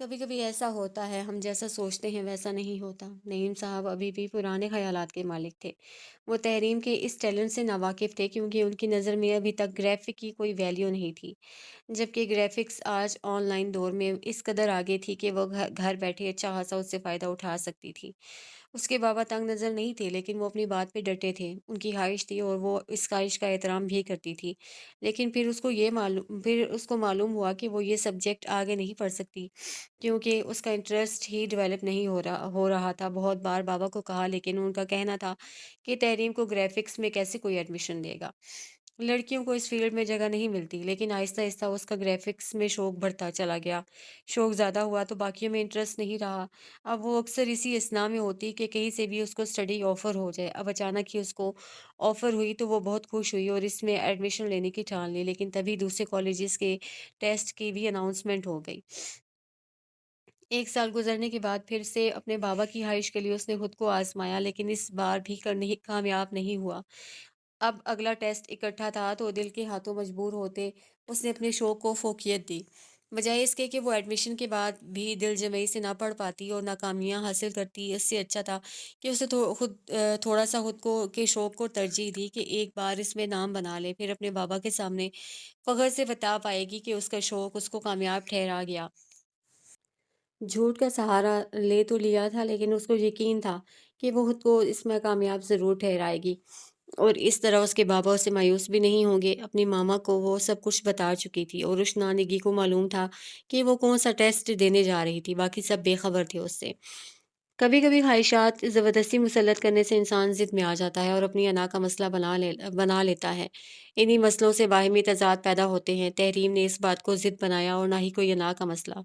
कभी-कभी ऐसा होता है, हम जैसा सोचते हैं वैसा नहीं होता। नईम साहब अभी भी पुराने ख़यालात के मालिक थे। वो तहरीम के इस टैलेंट से नावाकिफ़ थे क्योंकि उनकी नज़र में अभी तक ग्राफ़िक की कोई वैल्यू नहीं थी। जबकि ग्राफ़िक्स आज ऑनलाइन दौर में इस कदर आगे थी कि वो घर घर बैठे अच्छा खासा उससे फ़ायदा उठा सकती थी। उसके बाबा तंग नज़र नहीं थे, लेकिन वो अपनी बात पे डटे थे। उनकी ख़्वाहिश थी और वो इस ख़्वाहिश का एहतराम भी करती थी। लेकिन फिर उसको मालूम हुआ कि वो ये सब्जेक्ट आगे नहीं पढ़ सकती, क्योंकि उसका इंटरेस्ट ही डेवलप नहीं हो रहा था। बहुत बार बाबा को कहा, लेकिन उनका कहना था कि तहरीम को ग्राफ़िक्स में कैसे कोई एडमिशन देगा। लड़कियों को इस फ़ील्ड में जगह नहीं मिलती, लेकिन आहिस्ता-आहिस्ता उसका ग्राफ़िक्स में शौक बढ़ता चला गया। शौक ज़्यादा हुआ तो बाकियों में इंटरेस्ट नहीं रहा। अब वो अक्सर इसी असना में होती कि कहीं से भी उसको स्टडी ऑफ़र हो जाए। अब अचानक ही उसको ऑफ़र हुई तो वो बहुत खुश हुई और इसमें एडमिशन लेने की ठान ली, लेकिन तभी दूसरे कॉलेजेस के टेस्ट की भी अनाउंसमेंट हो गई। 1 साल गुज़रने के बाद फिर से अपने बाबा की ख़्वाहिश के लिए उसने खुद को आज़माया, लेकिन इस बार भी कामयाब नहीं हुआ। अब अगला टेस्ट इकट्ठा था तो दिल के हाथों मजबूर होते उसने अपने शौक को फ़ोकियत दी। बजाय इसके कि वो एडमिशन के बाद भी दिल जमई से ना पढ़ पाती और नाकामियाँ हासिल करती, इससे अच्छा था कि उसे थोड़ा-सा खुद को के शौक को तरजीह दी कि एक बार इसमें नाम बना ले, फिर अपने बाबा के सामने फ़ख्र से बता पाएगी कि उसका शौक उसको कामयाब ठहरा गया। झूठ का सहारा ले तो लिया था, लेकिन उसको यकीन था कि वो खुद को इसमें कामयाब ज़रूर ठहराएगी और इस तरह उसके बाबा उससे मायूस भी नहीं होंगे। अपनी मामा को वो सब कुछ बता चुकी थी और रुशना निगी को मालूम था कि वो कौन-सा टेस्ट देने जा रही थी, बाकी सब बेखबर थे उससे। कभी-कभी ख्वाहिशात ज़बरदस्ती मुसल्लत करने से इंसान ज़िद में आ जाता है और अपनी अना का मसला बना लेता है। इन्हीं मसलों से बाहिमी तज़ाद पैदा होते हैं। तहरीम ने इस बात को ज़िद बनाया और ना ही कोई अना का मसला।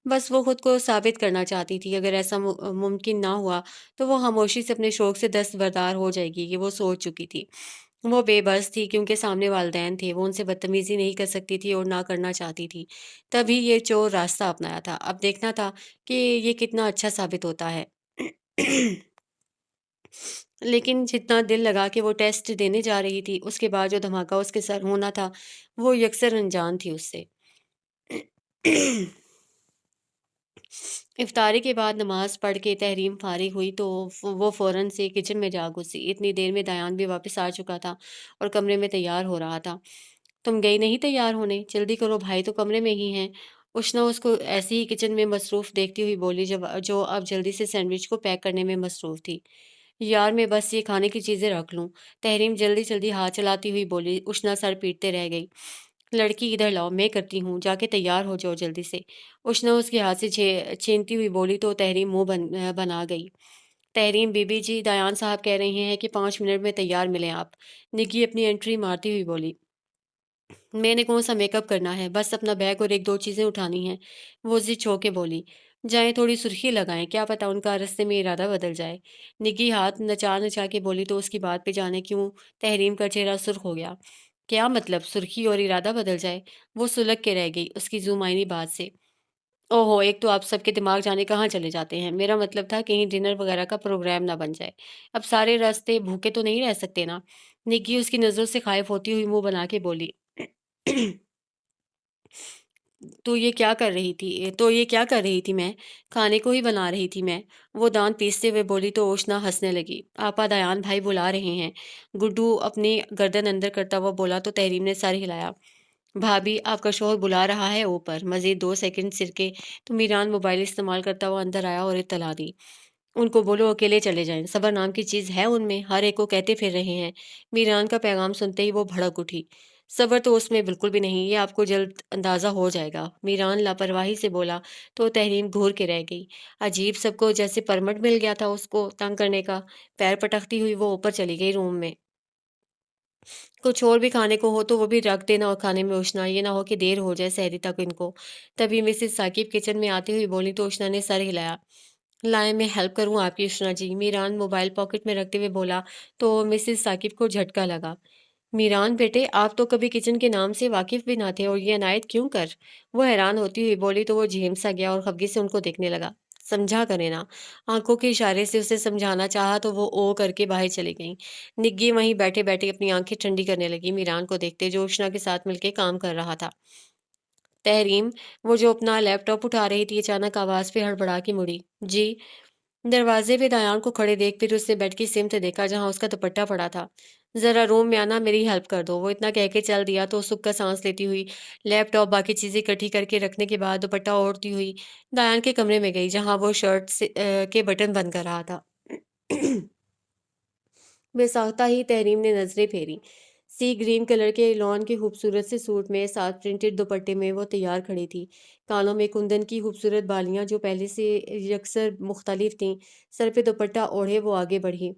बस वो खुद को साबित करना चाहती थी। अगर ऐसा मुमकिन ना हुआ, तो वो खामोशी से अपने शौक से दस्तबरदार हो जाएगी, ये वो सोच चुकी थी। वो बेबस थी क्योंकि सामने वालिदैन थे। वो उनसे बदतमीज़ी नहीं कर सकती थी और ना करना चाहती थी। तभी ये चोर रास्ता अपनाया था। अब देखना था कि ये कितना अच्छा साबित होता है। लेकिन जितना दिल लगा के वो टेस्ट देने जा रही थी, उसके बाद जो धमाका उसके सर होना था, वो यकसर अनजान थी उससे। इफ्तारी के बाद नमाज़ पढ़ के तहरीम फ़ारिग हुई तो वो फ़ौरन से किचन में जा घुसी। इतनी देर में दयान भी वापस आ चुका था और कमरे में तैयार हो रहा था। "तुम गई नहीं तैयार होने? जल्दी करो, भाई तो कमरे में ही हैं।" उष्ना उसको ऐसे ही किचन में मसरूफ़ देखती हुई बोली, जब जो अब जल्दी से सैंडविच को पैक करने में मसरूफ़ थी। "यार, मैं बस ये खाने की चीज़ें रख लूँ।" तहरीम जल्दी-जल्दी हाथ चलाती हुई बोली। उष्ना सर पीटते रह गई। "लड़की इधर लाओ, मैं करती हूँ, जाके तैयार हो जाओ जल्दी से।" उष्ना उसके हाथ से छीनती हुई बोली तो तहरीम बना गई। "तहरीम बीबी जी, दयान साहब कह रहे हैं कि 5 मिनट में तैयार मिलें आप।" निग्गी अपनी एंट्री मारती हुई बोली। "मैंने कौन-सा मेकअप करना है, बस अपना बैग और 1-2 चीज़ें उठानी हैं।" वो ज़िद छो के बोली। "जाएँ, थोड़ी सुर्खी लगाएँ, क्या पता उनका रास्ते में इरादा बदल जाए।" निग्गी हाथ नचा-नचा के बोली तो उसकी बात पे जाने क्यों तहरीम का चेहरा सुर्ख हो गया। "क्या मतलब सुर्खी और इरादा बदल जाए?" वो सुलग के रह गई उसकी ज़ुमाइनी बात से। "ओहो! एक तो आप सबके दिमाग जाने कहाँ चले जाते हैं। मेरा मतलब था कहीं डिनर वगैरह का प्रोग्राम ना बन जाए। अब सारे रास्ते भूखे तो नहीं रह सकते ना?" निग्गी उसकी नज़रों से ख़ाइफ़ होती हुई मुँह बना के बोली। तो ये क्या कर रही थी मैं? खाने को ही बना रही थी मैं।" वो दाँत पीसते हुए बोली तो ओशना हँसने लगी। "आपा दयान भाई बुला रहे हैं।" गुड्डू अपनी गर्दन अंदर करता हुआ बोला तो तहरीम ने सर हिलाया। "भाभी, आपका शौहर बुला रहा है ऊपर।" मज़ीद 2 सेकंड सिरके तो मीरान मोबाइल इस्तेमाल करता हुआ अंदर आया और इत्तला दी। "उनको बोलो अकेले चले जाएँ, सब्र नाम की चीज़ है उनमें, हर एक को कहते फिर रहे हैं।" मीरान का पैगाम सुनते ही वो भड़क उठी। "सब्र तो उसमें बिल्कुल भी नहीं, ये आपको जल्द अंदाज़ा हो जाएगा।" मीरान लापरवाही से बोला तो तहरीम घूर के रह गई। अजीब, सबको जैसे परमिट मिल गया था उसको तंग करने का। पैर पटकती हुई वो ऊपर चली गई रूम में। कुछ और भी खाने को हो तो वो भी रख देना और खाने में उशना, ये ना हो कि देर हो जाए सहरी तक इनको। तभी मिसेस साकिब किचन में आती हुई बोली तो उशना ने सर हिलाया। "लाएं, मैं हेल्प करूँ आपकी उशना जी?" मीरान मोबाइल पॉकेट में रखते हुए बोला तो मिसेस साकिब को झटका लगा। "मीरान बेटे, आप तो कभी किचन के नाम से वाकिफ भी ना थे और ये अनायत क्यों कर?" वो हैरान होती हुई बोली तो वो झेम सा गया और खफगी से उनको देखने लगा। "समझा करें ना।" आंखों के इशारे से उसे समझाना चाहा तो वो ओ करके बाहर चली गई। निग्गी वहीं बैठे बैठे अपनी आंखें ठंडी करने लगी मीरान को देखते जो उष्णा के साथ मिलकर काम कर रहा था। तहरीम, वो जो अपना लैपटॉप उठा रही थी, अचानक आवाज़ पे हड़बड़ा के मुड़ी। जी। दरवाजे पे दायान को खड़े देख फिर उसने बेड की सिमत देखा जहां उसका दुपट्टा पड़ा था। जरा रूम में आना, मेरी हेल्प कर दो। वो इतना कह के चल दिया तो सुख का सांस लेती हुई लैपटॉप बाकी चीजें इकट्ठी करके रखने के बाद दुपट्टा ओढ़ती हुई दायान के कमरे में गई जहां वो शर्ट के बटन बंद कर रहा था। बेसाख्ता ही तहरीम ने नजरें फेरी। सी ग्रीन कलर के लॉन के खूबसूरत से सूट में साथ प्रिंटेड दुपट्टे में वो तैयार खड़ी थी। कानों में कुंदन की खूबसूरत बालियां जो पहले से यकसर मुख्तलिफ थीं। सर पे दुपट्टा ओढ़े वो आगे बढ़ी।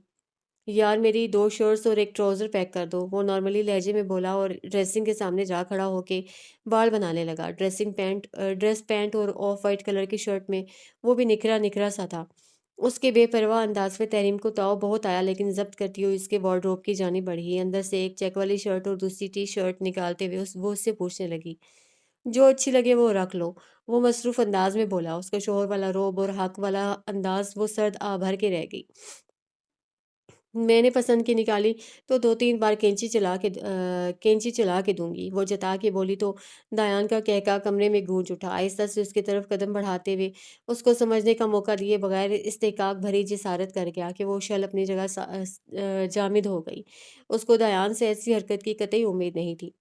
यार मेरी 2 शर्ट्स और 1 ट्राउज़र पैक कर दो, वो नॉर्मली लहजे में बोला और ड्रेसिंग के सामने जा खड़ा होके बाल बनाने लगा। ड्रेस पैंट और ऑफ वाइट कलर की शर्ट में वो भी निखरा-निखरा सा था। उसके बेपरवाह अंदाज़ में तहरीम को ताव बहुत आया लेकिन ज़ब्त करती हुई उसके वार्डरोब की जानिब बढ़ी। अंदर से एक चेक वाली शर्ट और दूसरी टी-शर्ट निकालते हुए वो उससे पूछने लगी, "जो अच्छी लगे वो रख लो।" वो मसरूफ़ अंदाज़ में बोला। उसका शौहर वाला रोब और हक वाला अंदाज़ वो सर्द आ भर के रह गई। मैंने पसंद की निकाली तो 2-3 बार कैंची चला के दूँगी, वो जता के बोली तो दायान का कहका कमरे में गूंज उठा। आहिस्ता से उसकी तरफ कदम बढ़ाते हुए उसको समझने का मौका दिए बगैर इस्तेकाक भरी जिसारत कर गया कि वो शल अपनी जगह जामिद हो गई। उसको दायान से ऐसी हरकत की कतई उम्मीद नहीं थी।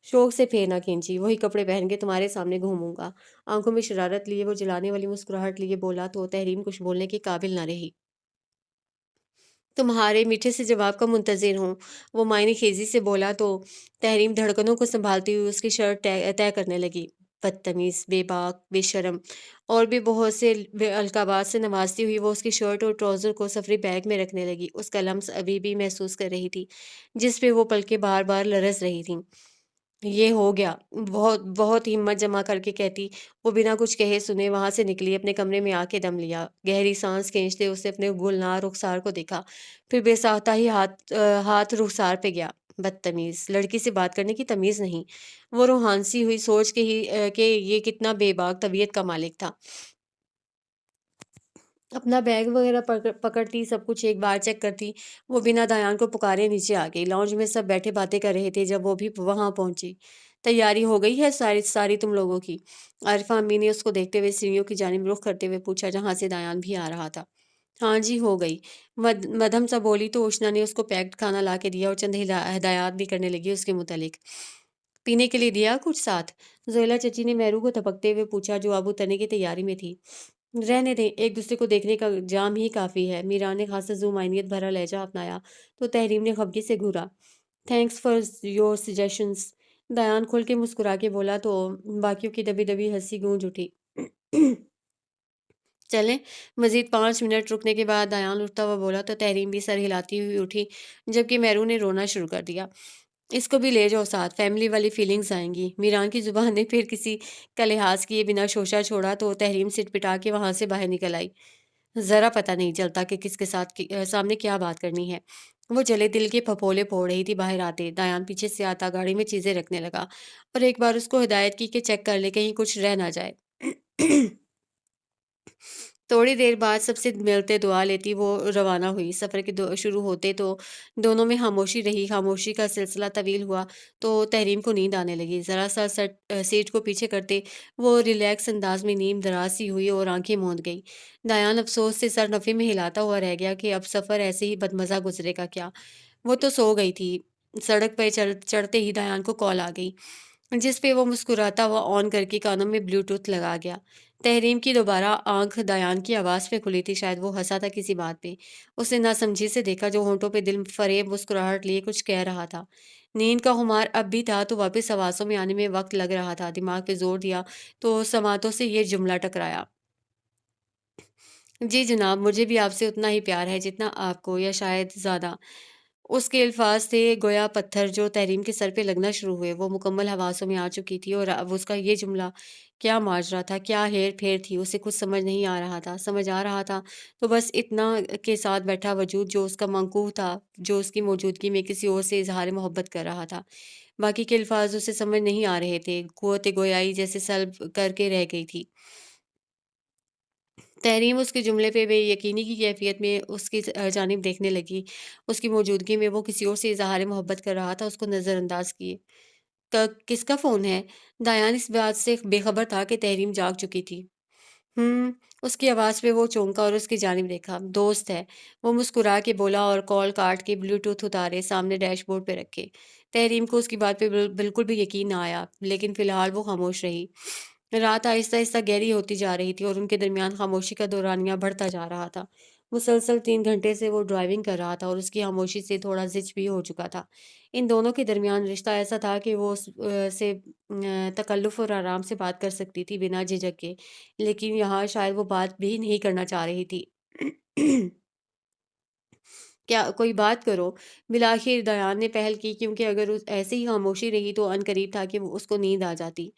शौक से फेरना खींची, वही कपड़े पहन के तुम्हारे सामने घूमूंगा। आंखों में शरारत लिए वो जलाने वाली मुस्कुराहट लिए बोला तो तहरीम कुछ बोलने के काबिल न रही। तुम्हारे मीठे से जवाब का मुंतज़िर हूँ, वो मायनेखेज़ी से बोला तो तहरीम धड़कनों को सँभालती हुई उसकी शर्ट तय तय करने लगी। बदतमीज़, बेबाक, बेशर्म और भी बहुत से अलक़ाबात से नवाज़ती हुई वो उसकी शर्ट और ट्राउज़र को सफ़री बैग में रखने लगी। उसका लम्स अभी भी महसूस कर रही थी, जिस पे वो पलकें बार-बार लरज़ रही थीं। ये हो गया। बहुत बहुत हिम्मत जमा करके कहती, वो बिना कुछ कहे सुने वहाँ से निकली, अपने कमरे में आके दम लिया। गहरी साँस खींचते उसने अपने गुलनार रुख़सार को देखा, फिर बेसाख्ता ही हाथ रुख़सार पे गया। बदतमीज़, लड़की से बात करने की तमीज़ नहीं। वो रूहानसी हुई सोच के ही कि ये कितना बेबाक तबीयत का मालिक था। अपना बैग वगैरह पकड़ती, सब कुछ एक बार चेक करती, वो बिना दायान को पुकारे नीचे आ गई। लॉन्ज में सब बैठे बातें कर रहे थे जब वो भी वहाँ पहुँची। तैयारी हो गई है सारी सारी तुम लोगों की? आरिफ़ा अम्मी ने उसको देखते हुए सीढ़ियों की जानिब रुख करते हुए पूछा जहाँ से दायान भी आ रहा था। हाँ जी, हो गई। मद्धम सा बोली तो उष्णा ने उसको पैक्ड खाना ला के दिया और चंद हिदायत भी करने लगी उसके मुतालिक। पीने के लिए दिया कुछ साथ? ज़ोहैला चची ने मेहरू को टपकते हुए पूछा जो अब उतरने की तैयारी में थी। रहने दें, एक दूसरे को देखने का जाम ही काफ़ी है। मीरा ने खासा ज़ुमानियत भरा लहजा अपनाया तो तहरीम ने खफगी से घूरा। Thanks for your suggestions. Dayan खुल के मुस्कुरा के बोला तो बाकियों की दबी दबी हंसी गूंज उठी। चलें। मज़ीद 5 मिनट रुकने के बाद दयान उठता हुआ बोला तो तहरीम भी सर हिलाती हुई उठी जबकि मेहरू ने रोना शुरू कर दिया। इसको भी ले जाओ साथ, फैमिली वाली फीलिंग्स आएँगी। मीरान की ज़ुबान ने फिर किसी का लिहाज़ किए बिना शोशा छोड़ा तो तहरीम सिटपिटा के वहाँ से बाहर निकल आई। ज़रा पता नहीं चलता कि किसके सामने क्या बात करनी है। वो जले दिल के फफोले फोड़ रही थी बाहर आते। दायान पीछे से आता गाड़ी में चीज़ें रखने लगा और एक बार उसको हिदायत की कि चेक कर ले कहीं कुछ रह ना जाए। थोड़ी देर बाद सबसे मिलते दुआ लेती वो रवाना हुई। सफ़र के शुरू होते तो दोनों में खामोशी रही। खामोशी का सिलसिला तवील हुआ तो तहरीम को नींद आने लगी। ज़रा-सा सीट को पीछे करते वो रिलैक्स अंदाज में नींद दराज सी हुई और आंखें मूंद गई। दायान अफ़सोस से सर नफ़े में हिलाता हुआ रह गया कि अब सफ़र ऐसे ही बदमज़ा गुज़रेगा क्या? वो तो सो गई थी। सड़क पे चढ़ते ही दायान को कॉल आ गई। जिस पे वो मुस्कुराता हुआ ऑन करके कानों में ब्लूटूथ लगा गया। तहरीम की दोबारा आंख दयान की आवाज़ पे खुली थी, शायद वो हंसा था किसी बात पे। उसने नासमझी से देखा जो होंठों पे दिल फरेब मुस्कुराहट लिए कुछ कह रहा था। नींद का खुमार अब भी था तो वापस हवासों में आने में वक्त लग रहा था। दिमाग पे जोर दिया तो समातों से ये जुमला टकराया। जी जनाब, मुझे भी आपसे उतना ही प्यार है जितना आपको या शायद ज़्यादा। उसके अल्फ़ाज़ थे गोया पत्थर जो तहरीम के सर पे लगना शुरू हुए। वो मुकम्मल हवासों में आ चुकी थी और अब उसका ये जुमला क्या माजरा था, क्या हेर-फेर थी, उसे कुछ समझ नहीं आ रहा था। समझ आ रहा था तो बस इतना के साथ बैठा वजूद जो उसका मंकूह था, जो उसकी मौजूदगी में किसी और से इज़हार मोहब्बत कर रहा था। बाकी के अल्फ़ाज़ उसे समझ नहीं आ रहे थे। क़ुव्वत गोयाई जैसे सल्ब करके रह गई थी। तहरीम उसके जुमले पे बेयकीनी की कैफ़ियत में उसकी जानिब देखने लगी। उसकी मौजूदगी में वो किसी और से इज़हार मोहब्बत कर रहा था, उसको नज़रअंदाज़ किए। किसका फ़ोन है? दायान इस बात से बेखबर था कि तहरीम जाग चुकी थी। हुँ, उसकी आवाज़ पे वो चौंका और उसकी जानिब देखा। दोस्त है, वो मुस्कुरा के बोला और कॉल काट के ब्लूटूथ उतारे सामने डैशबोर्ड पे रखे। तहरीम को उसकी बात पे बिल्कुल भी यकीन ना आया, लेकिन फ़िलहाल वो खामोश रही। रात आहिस्ता-आहिस्ता गहरी होती जा रही थी और उनके दरमियान खामोशी का दौरानिया बढ़ता जा रहा था। मुसलसल 3 घंटे से वो ड्राइविंग कर रहा था और उसकी खामोशी से थोड़ा ज़िच भी हो चुका था। इन दोनों के दरमियान रिश्ता ऐसा था कि वो से तकल्लुफ़ और आराम से बात कर सकती थी बिना झिझक के। लेकिन यहाँ शायद वो बात भी नहीं करना चाह रही थी। क्या कोई बात करो। बिलाखिर दयान ने पहल की क्योंकि अगर उस ऐसे ही खामोशी रही तो अनकरीब था कि वो उसको नींद आ जाती।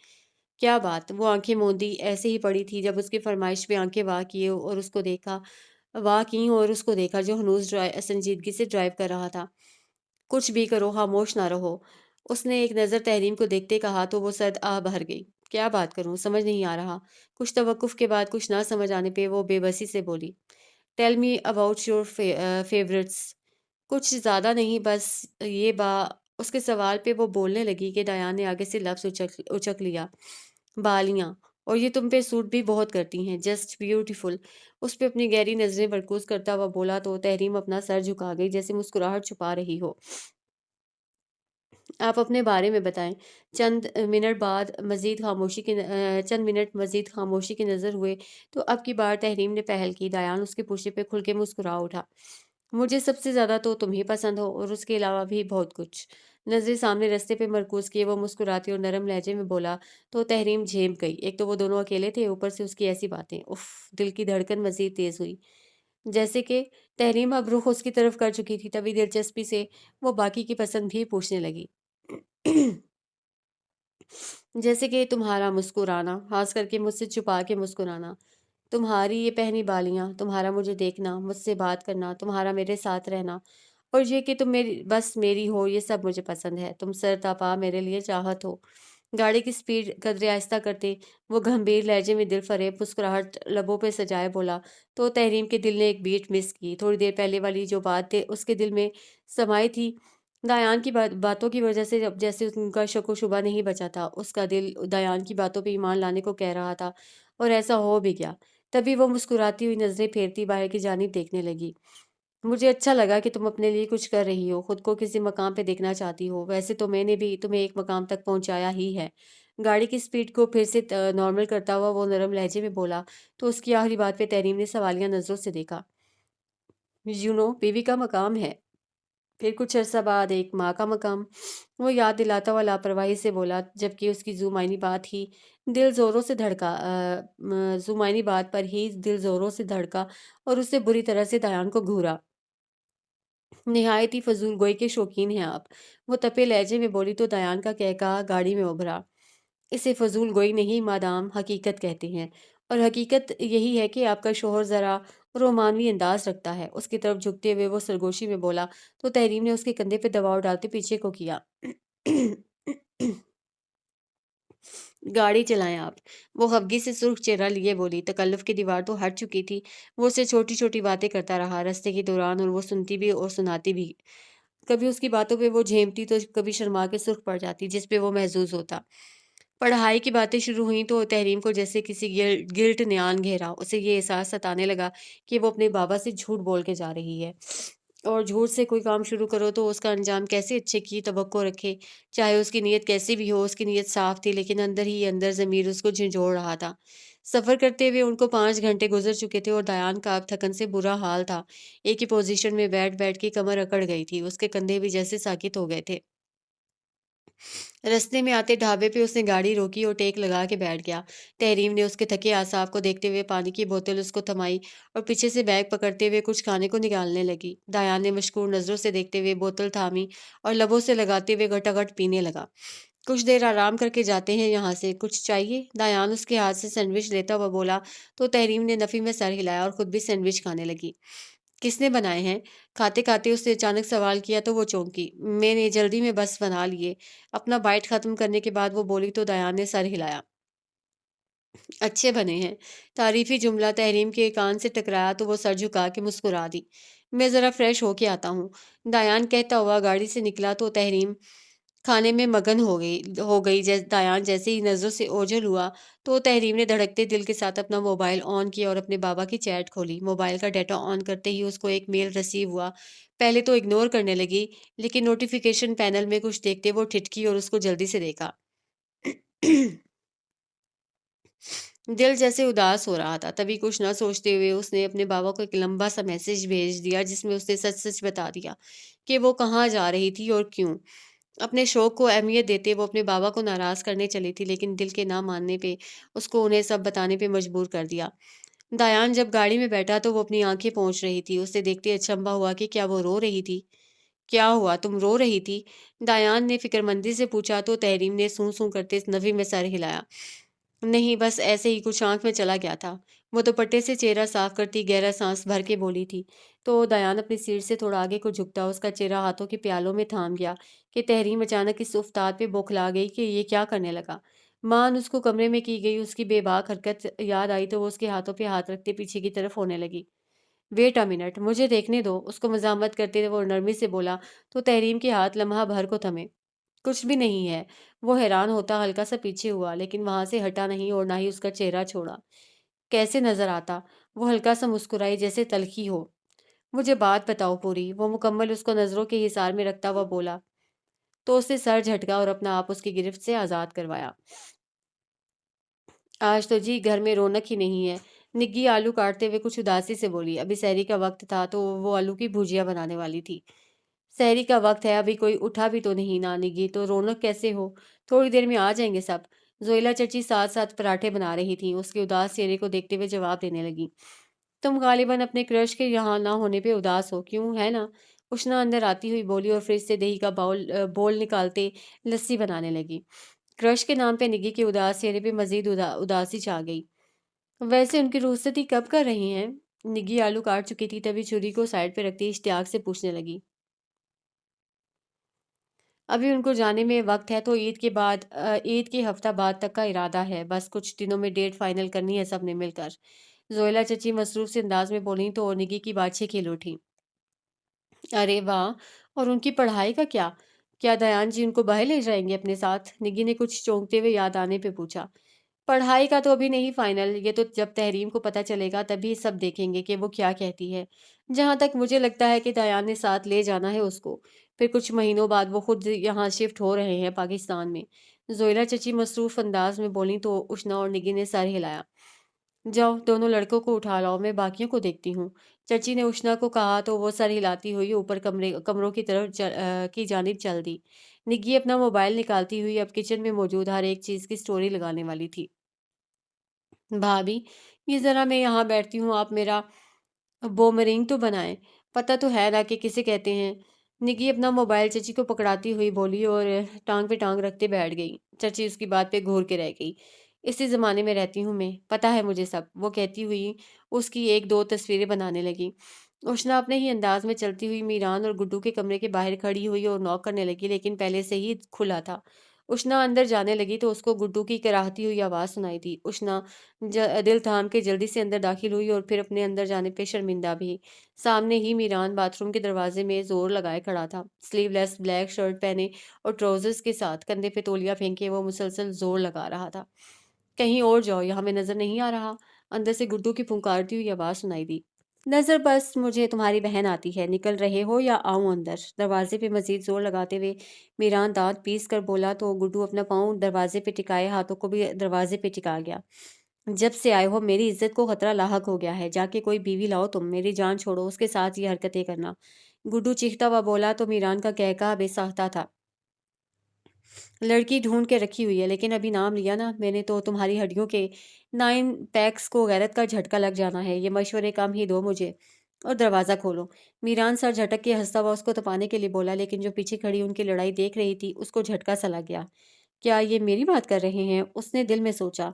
क्या बात? वो आँखें मूंदी ऐसे ही पड़ी थी जब उसकी फ़रमाइश पे आँखें वाह की और उसको देखा जो हनूज़ संजीदगी से ड्राइव कर रहा था। कुछ भी करो, खामोश ना रहो। उसने एक नज़र तहरीम को देखते कहा तो वो सर्द आह भर गई। क्या बात करूँ? समझ नहीं आ रहा। कुछ तवक्कुफ़ के बाद कुछ ना समझ आने पे वो बेबसी से बोली। Tell me about your favourites. कुछ ज़्यादा नहीं बस ये बा उसके सवाल पे वो बोलने लगी कि दयान ने आगे से लफ्ज़ उचक उचक लिया। बालियाँ और ये तुम पे सूट भी बहुत करती हैं, जस्ट ब्यूटीफुल। उस पे अपनी गहरी नज़रें मरकूज़ करता हुआ बोला तो तहरीम अपना सर झुका गई जैसे मुस्कुराहट छुपा रही हो। आप अपने बारे में बताएँ। चंद मिनट मज़ीद खामोशी की नज़र हुए, तो अब की बार तहरीम ने पहल की। दायान उसके पूछे पे खुल के मुस्कुरा उठा। मुझे सबसे ज़्यादा तो तुम ही पसंद हो और उसके अलावा भी बहुत कुछ। नज़रें सामने रास्ते पे मरकूज़ किए वो मुस्कुराती और नरम लहजे में बोला, तो तहरीम झेप गई। एक तो वो दोनों अकेले थे, ऊपर से उसकी ऐसी बातें। उफ़! दिल की धड़कन मज़ीद तेज़ हुई। जैसे कि तहरीम अब रुख उसकी तरफ कर चुकी थी, तभी दिलचस्पी से वो बाकी की पसंद भी पूछने लगी। जैसे कि तुम्हारा मुस्कुराना, ख़ास करके मुझसे छुपा के मुस्कुराना, तुम्हारी ये पहनी बालियाँ, तुम्हारा मुझे देखना, मुझसे बात करना, तुम्हारा मेरे साथ रहना और ये कि तुम मेरी हो, ये सब मुझे पसंद है। तुम सर तपा मेरे लिए चाहत हो। गाड़ी की स्पीड कदरे आहिस्ता करते वो गंभीर लहजे में दिल फरेब मुस्कुराहट लबों पे सजाए बोला, तो तहरीम के दिल ने एक बीट मिस की। थोड़ी देर पहले वाली जो बात थे उसके दिल में समाई थी, दायान की बातों की वजह से अब जैसे उनका शक व शुबा नहीं बचा था, उसका दिल दायान की बातों पे ईमान लाने को कह रहा था और ऐसा हो भी गया। तभी वो मुस्कुराती हुई नज़रें फेरती बाहर की जानिब देखने लगी। मुझे अच्छा लगा कि तुम अपने लिए कुछ कर रही हो, खुद को किसी मकाम पे देखना चाहती हो। वैसे तो मैंने भी तुम्हें एक मकाम तक पहुँचाया ही है। गाड़ी की स्पीड को फिर से नॉर्मल करता हुआ वो नरम लहजे में बोला, तो उसकी आखिरी बात पे तहरीम ने सवालिया नज़रों से देखा। बीवी का मकाम है। फिर कुछ अरसा बाद एक माँ का मकाम, वो याद दिलाता हुआ लापरवाही से बोला, जबकि उसकी ज़ुमानी बात ही दिल ज़ोरों से धड़का ज़ुमानी बात पर ही दिल ज़ोरों से धड़का और उससे बुरी तरह से दयान को घूरा। निहायत ही फ़ज़ूल गोई के शौकीन हैं आप। वो तपे लहजे में बोली तो दयान का कहका गाड़ी में उभरा। इसे फ़ज़ूल गोई नहीं मादाम हकीकत कहते हैं और हकीकत यही है कि आपका शौहर ज़रा रोमानवी अंदाज़ रखता है। उसकी तरफ झुकते हुए वो सरगोशी में बोला, तो तहरीम ने उसके कंधे पे दबाव डालते पीछे को किया। गाड़ी चलाएं आप। वो खफगी से सुर्ख चेहरा लिए बोली। तकल्लुफ़ की दीवार तो हट चुकी थी। वो उससे छोटी-छोटी बातें करता रहा रास्ते के दौरान और वो सुनती भी और सुनाती भी। कभी उसकी बातों पे वो झेमती तो कभी शर्मा के सुर्ख पड़ जाती जिस पे वो महज़ूज़ होता। पढ़ाई की बातें शुरू हुईं तो तहरीम को जैसे किसी गिल्ट ने आन घेरा। उसे ये एहसास सताने लगा कि वो अपने बाबा से झूठ बोल के जा रही है और झूठ से कोई काम शुरू करो तो उसका अंजाम कैसे अच्छे की तवक्को रखे। चाहे उसकी नीयत कैसी भी हो, उसकी नीयत साफ थी लेकिन अंदर ही अंदर ज़मीर उसको झंझोड़ रहा था। सफ़र करते हुए उनको 5 घंटे गुज़र चुके थे और दयान का अब थकन से बुरा हाल था। एक ही पोज़ीशन में बैठ-बैठ के कमर अकड़ गई थी। उसके कंधे भी जैसे साकित हो गए थे। रास्ते में आते ढाबे पे उसने गाड़ी रोकी और टेक लगा के बैठ गया। तहरीम ने उसके थके आसाब को देखते हुए पानी की बोतल उसको थमाई और पीछे से बैग पकड़ते हुए कुछ खाने को निकालने लगी। दायान ने मशकूर नज़रों से देखते हुए बोतल थामी और लबों से लगाते हुए घटाघट पीने लगा। कुछ देर आराम करके जाते हैं यहाँ से, कुछ चाहिए? दायान उसके हाथ से सैंडविच लेता हुआ बोला, तो तहरीम ने नफ़ी में सर हिलाया और खुद भी सैंडविच खाने लगी। किसने बनाए हैं? खाते-खाते उसने अचानक सवाल किया तो वो चौंकी। मैंने जल्दी में बस बना लिए। अपना बाइट ख़त्म करने के बाद वो बोली तो दयान ने सर हिलाया। अच्छे बने हैं। तारीफ़ी जुमला तहरीम के कान से टकराया तो वो सर झुका के मुस्कुरा दी। मैं ज़रा फ्रेश होके आता हूँ। दायान कहता हुआ गाड़ी से निकला तो तहरीम खाने में मगन हो गई दायान जैसे ही नज़रों से ओझल हुआ, तो तहरीम ने धड़कते दिल के साथ अपना मोबाइल ऑन किया और अपने बाबा की चैट खोली। मोबाइल का डाटा ऑन करते ही उसको एक मेल रिसीव हुआ। पहले तो इग्नोर करने लगी, लेकिन नोटिफिकेशन पैनल में कुछ देखते वो ठिठकी और उसको जल्दी से देखा। दिल जैसे उदास हो रहा था, तभी कुछ ना सोचते हुए उसने अपने बाबा को एक लंबा सा मैसेज भेज दिया, जिसमें उसने सच-सच बता दिया कि वो कहाँ जा रही थी और क्यों। अपने शौक को अहमियत देते वो अपने बाबा को नाराज़ करने चली थी, लेकिन दिल के ना मानने पे उसको उन्हें सब बताने पे मजबूर कर दिया। दायान जब गाड़ी में बैठा तो वो अपनी आँखें पोंछ रही थी। उसे देखते अचंभा हुआ कि क्या वो रो रही थी? क्या हुआ, तुम रो रही थी? दायान ने फ़िक्रमंदी से पूछा तो तहरीम ने सूं-सूं करते नफ़ी में सर हिलाया। नहीं, बस ऐसे ही कुछ आँख में चला गया था। वो दुपट्टे से चेहरा साफ करती गहरा साँस भर के बोली थी। तो दयान अपनी सीट से थोड़ा आगे को झुकता उसका चेहरा हाथों के प्यालों में थाम गया कि तहरीम अचानक इस उफ़्ताद पे बौखला गई कि ये क्या करने लगा। मान उसको कमरे में की गई उसकी बेबाक हरकत याद आई तो वो उसके हाथों पे हाथ रखते पीछे की तरफ होने लगी। वेट अ मिनट, मुझे देखने दो, उसको मज़ाहमत करते वो नरमी से बोला, तो तहरीम के हाथ लम्हा भर को थमे। कुछ भी नहीं है। वो हैरान होता हल्का सा पीछे हुआ, लेकिन वहां से हटा नहीं और ना ही उसका चेहरा छोड़ा। कैसे नजर आता? वो हल्का सा मुस्कुराई जैसे तलखी हो। मुझे बात बताओ पूरी। वो मुकम्मल उसको नजरों के हिसार में रखता हुआ बोला, तो उसने सर झटका और अपना आप उसकी गिरफ्त से आजाद करवाया। आज तो जी घर में रौनक ही नहीं है। निग्गी आलू काटते हुए कुछ उदासी से बोली। अभी सहरी का वक्त था तो वो आलू की भुजिया बनाने वाली थी। सहरी का वक्त है, अभी कोई उठा भी तो नहीं ना निगी, तो रौनक कैसे हो? थोड़ी देर में आ जाएंगे सब। जोइला चची साथ साथ पराठे बना रही थी। उसके उदास चेहरे को देखते हुए जवाब देने लगी, तुम गालिबन अपने क्रश के यहाँ ना होने पे उदास हो, क्यों है ना? उष्णा अंदर आती हुई बोली और फ्रिज से दही का बोल निकालते लस्सी बनाने लगी। क्रश के नाम पे निगी के उदास चेहरे पे मजीद उदासी छा गई। वैसे उनकी रुखसती कब कर रही हैं? निगी आलू काट चुकी थी, तभी छुरी को साइड पे रखती इश्तियाक से पूछने लगी। अभी उनको जाने में वक्त है, तो ईद के हफ्ता बाद तक का इरादा है। बस कुछ दिनों में डेट फाइनल करनी है सबने मिलकर। जोयला चची मसरूफ से अंदाज में बोली तो निगी की बाछे खिल उठी। अरे वाह! और उनकी पढ़ाई का क्या? क्या दयान जी उनको बाहर ले जाएंगे अपने साथ? निगी ने कुछ चौंकते हुए याद आने पे पूछा। पढ़ाई का तो अभी नहीं फाइनल, ये तो जब तहरीम को पता चलेगा तभी सब देखेंगे कि वो क्या कहती है। जहाँ तक मुझे लगता है कि दयान ने साथ ले जाना है उसको। फिर कुछ महीनों बाद वो खुद यहाँ शिफ्ट हो रहे हैं पाकिस्तान में। जोयला चची मसरूफ अंदाज में बोली तो उष्णा और निगी ने सर हिलाया। जाओ दोनों लड़कों को उठा लाओ, मैं बाकियों को देखती हूँ। चची ने उष्णा को कहा तो वो सर हिलाती हुई ऊपर कमरों की तरफ की जानिब चल दी। निग्गी अपना मोबाइल निकालती हुई अब किचन में मौजूद हर एक चीज की स्टोरी लगाने वाली थी। भाभी, ये जरा मैं यहाँ बैठती हूँ, आप मेरा बोमरिंग तो बनाएं। पता तो है ना कि किसे कहते हैं। निगी अपना मोबाइल चची को पकड़ाती हुई बोली और टांग पे टांग रखते बैठ गई। चची उसकी बात पे घूर के रह गई। इसी जमाने में रहती हूँ मैं, पता है मुझे सब, वो कहती हुई उसकी एक दो तस्वीरें बनाने लगी। उष्णा अपने ही अंदाज में चलती हुई मीरान और गुड्डू के कमरे के बाहर खड़ी हुई और नॉक करने लगी, लेकिन पहले से ही खुला था। उष्णा अंदर जाने लगी तो उसको गुड्डू की कराहती हुई आवाज सुनाई दी। उष्णा दिल थाम के जल्दी से अंदर दाखिल हुई और फिर अपने अंदर जाने पे शर्मिंदा भी। सामने ही मीरान बाथरूम के दरवाजे में जोर लगाए खड़ा था, स्लीवलेस ब्लैक शर्ट पहने और ट्राउजर्स के साथ कंधे पे तौलिया फेंके वो मुसलसल जोर लगा रहा था। कहीं और जाओ, यहाँ में नजर नहीं आ रहा। अंदर से गुड्डू की फुंकारती हुई आवाज सुनाई दी। नजर बस मुझे तुम्हारी बहन आती है, निकल रहे हो या आऊं अंदर? दरवाजे पे मजीद जोर लगाते हुए मीरान दांत पीस कर बोला तो गुड्डू अपना पाँव दरवाजे पे टिकाए हाथों को भी दरवाजे पे टिका गया। जब से आए हो मेरी इज्जत को खतरा लाहक हो गया है, जाके कोई बीवी लाओ, तुम मेरी जान छोड़ो, उसके साथ ये हरकतें करना। गुड्डू चीखता हुआ बोला तो मीरान का कहका बेसाख्ता था। लड़की ढूंढ के रखी हुई है, लेकिन अभी नाम लिया ना मैंने तो तुम्हारी हड्डियों के 9 पैक्स को गैरत का झटका लग जाना है। ये मशवरे काम ही दो मुझे और दरवाज़ा खोलो। मीरान सर झटक के हंसता हुआ उसको तपाने के लिए बोला, लेकिन जो पीछे खड़ी उनकी लड़ाई देख रही थी उसको झटका सा लग गया। क्या ये मेरी बात कर रहे हैं? उसने दिल में सोचा।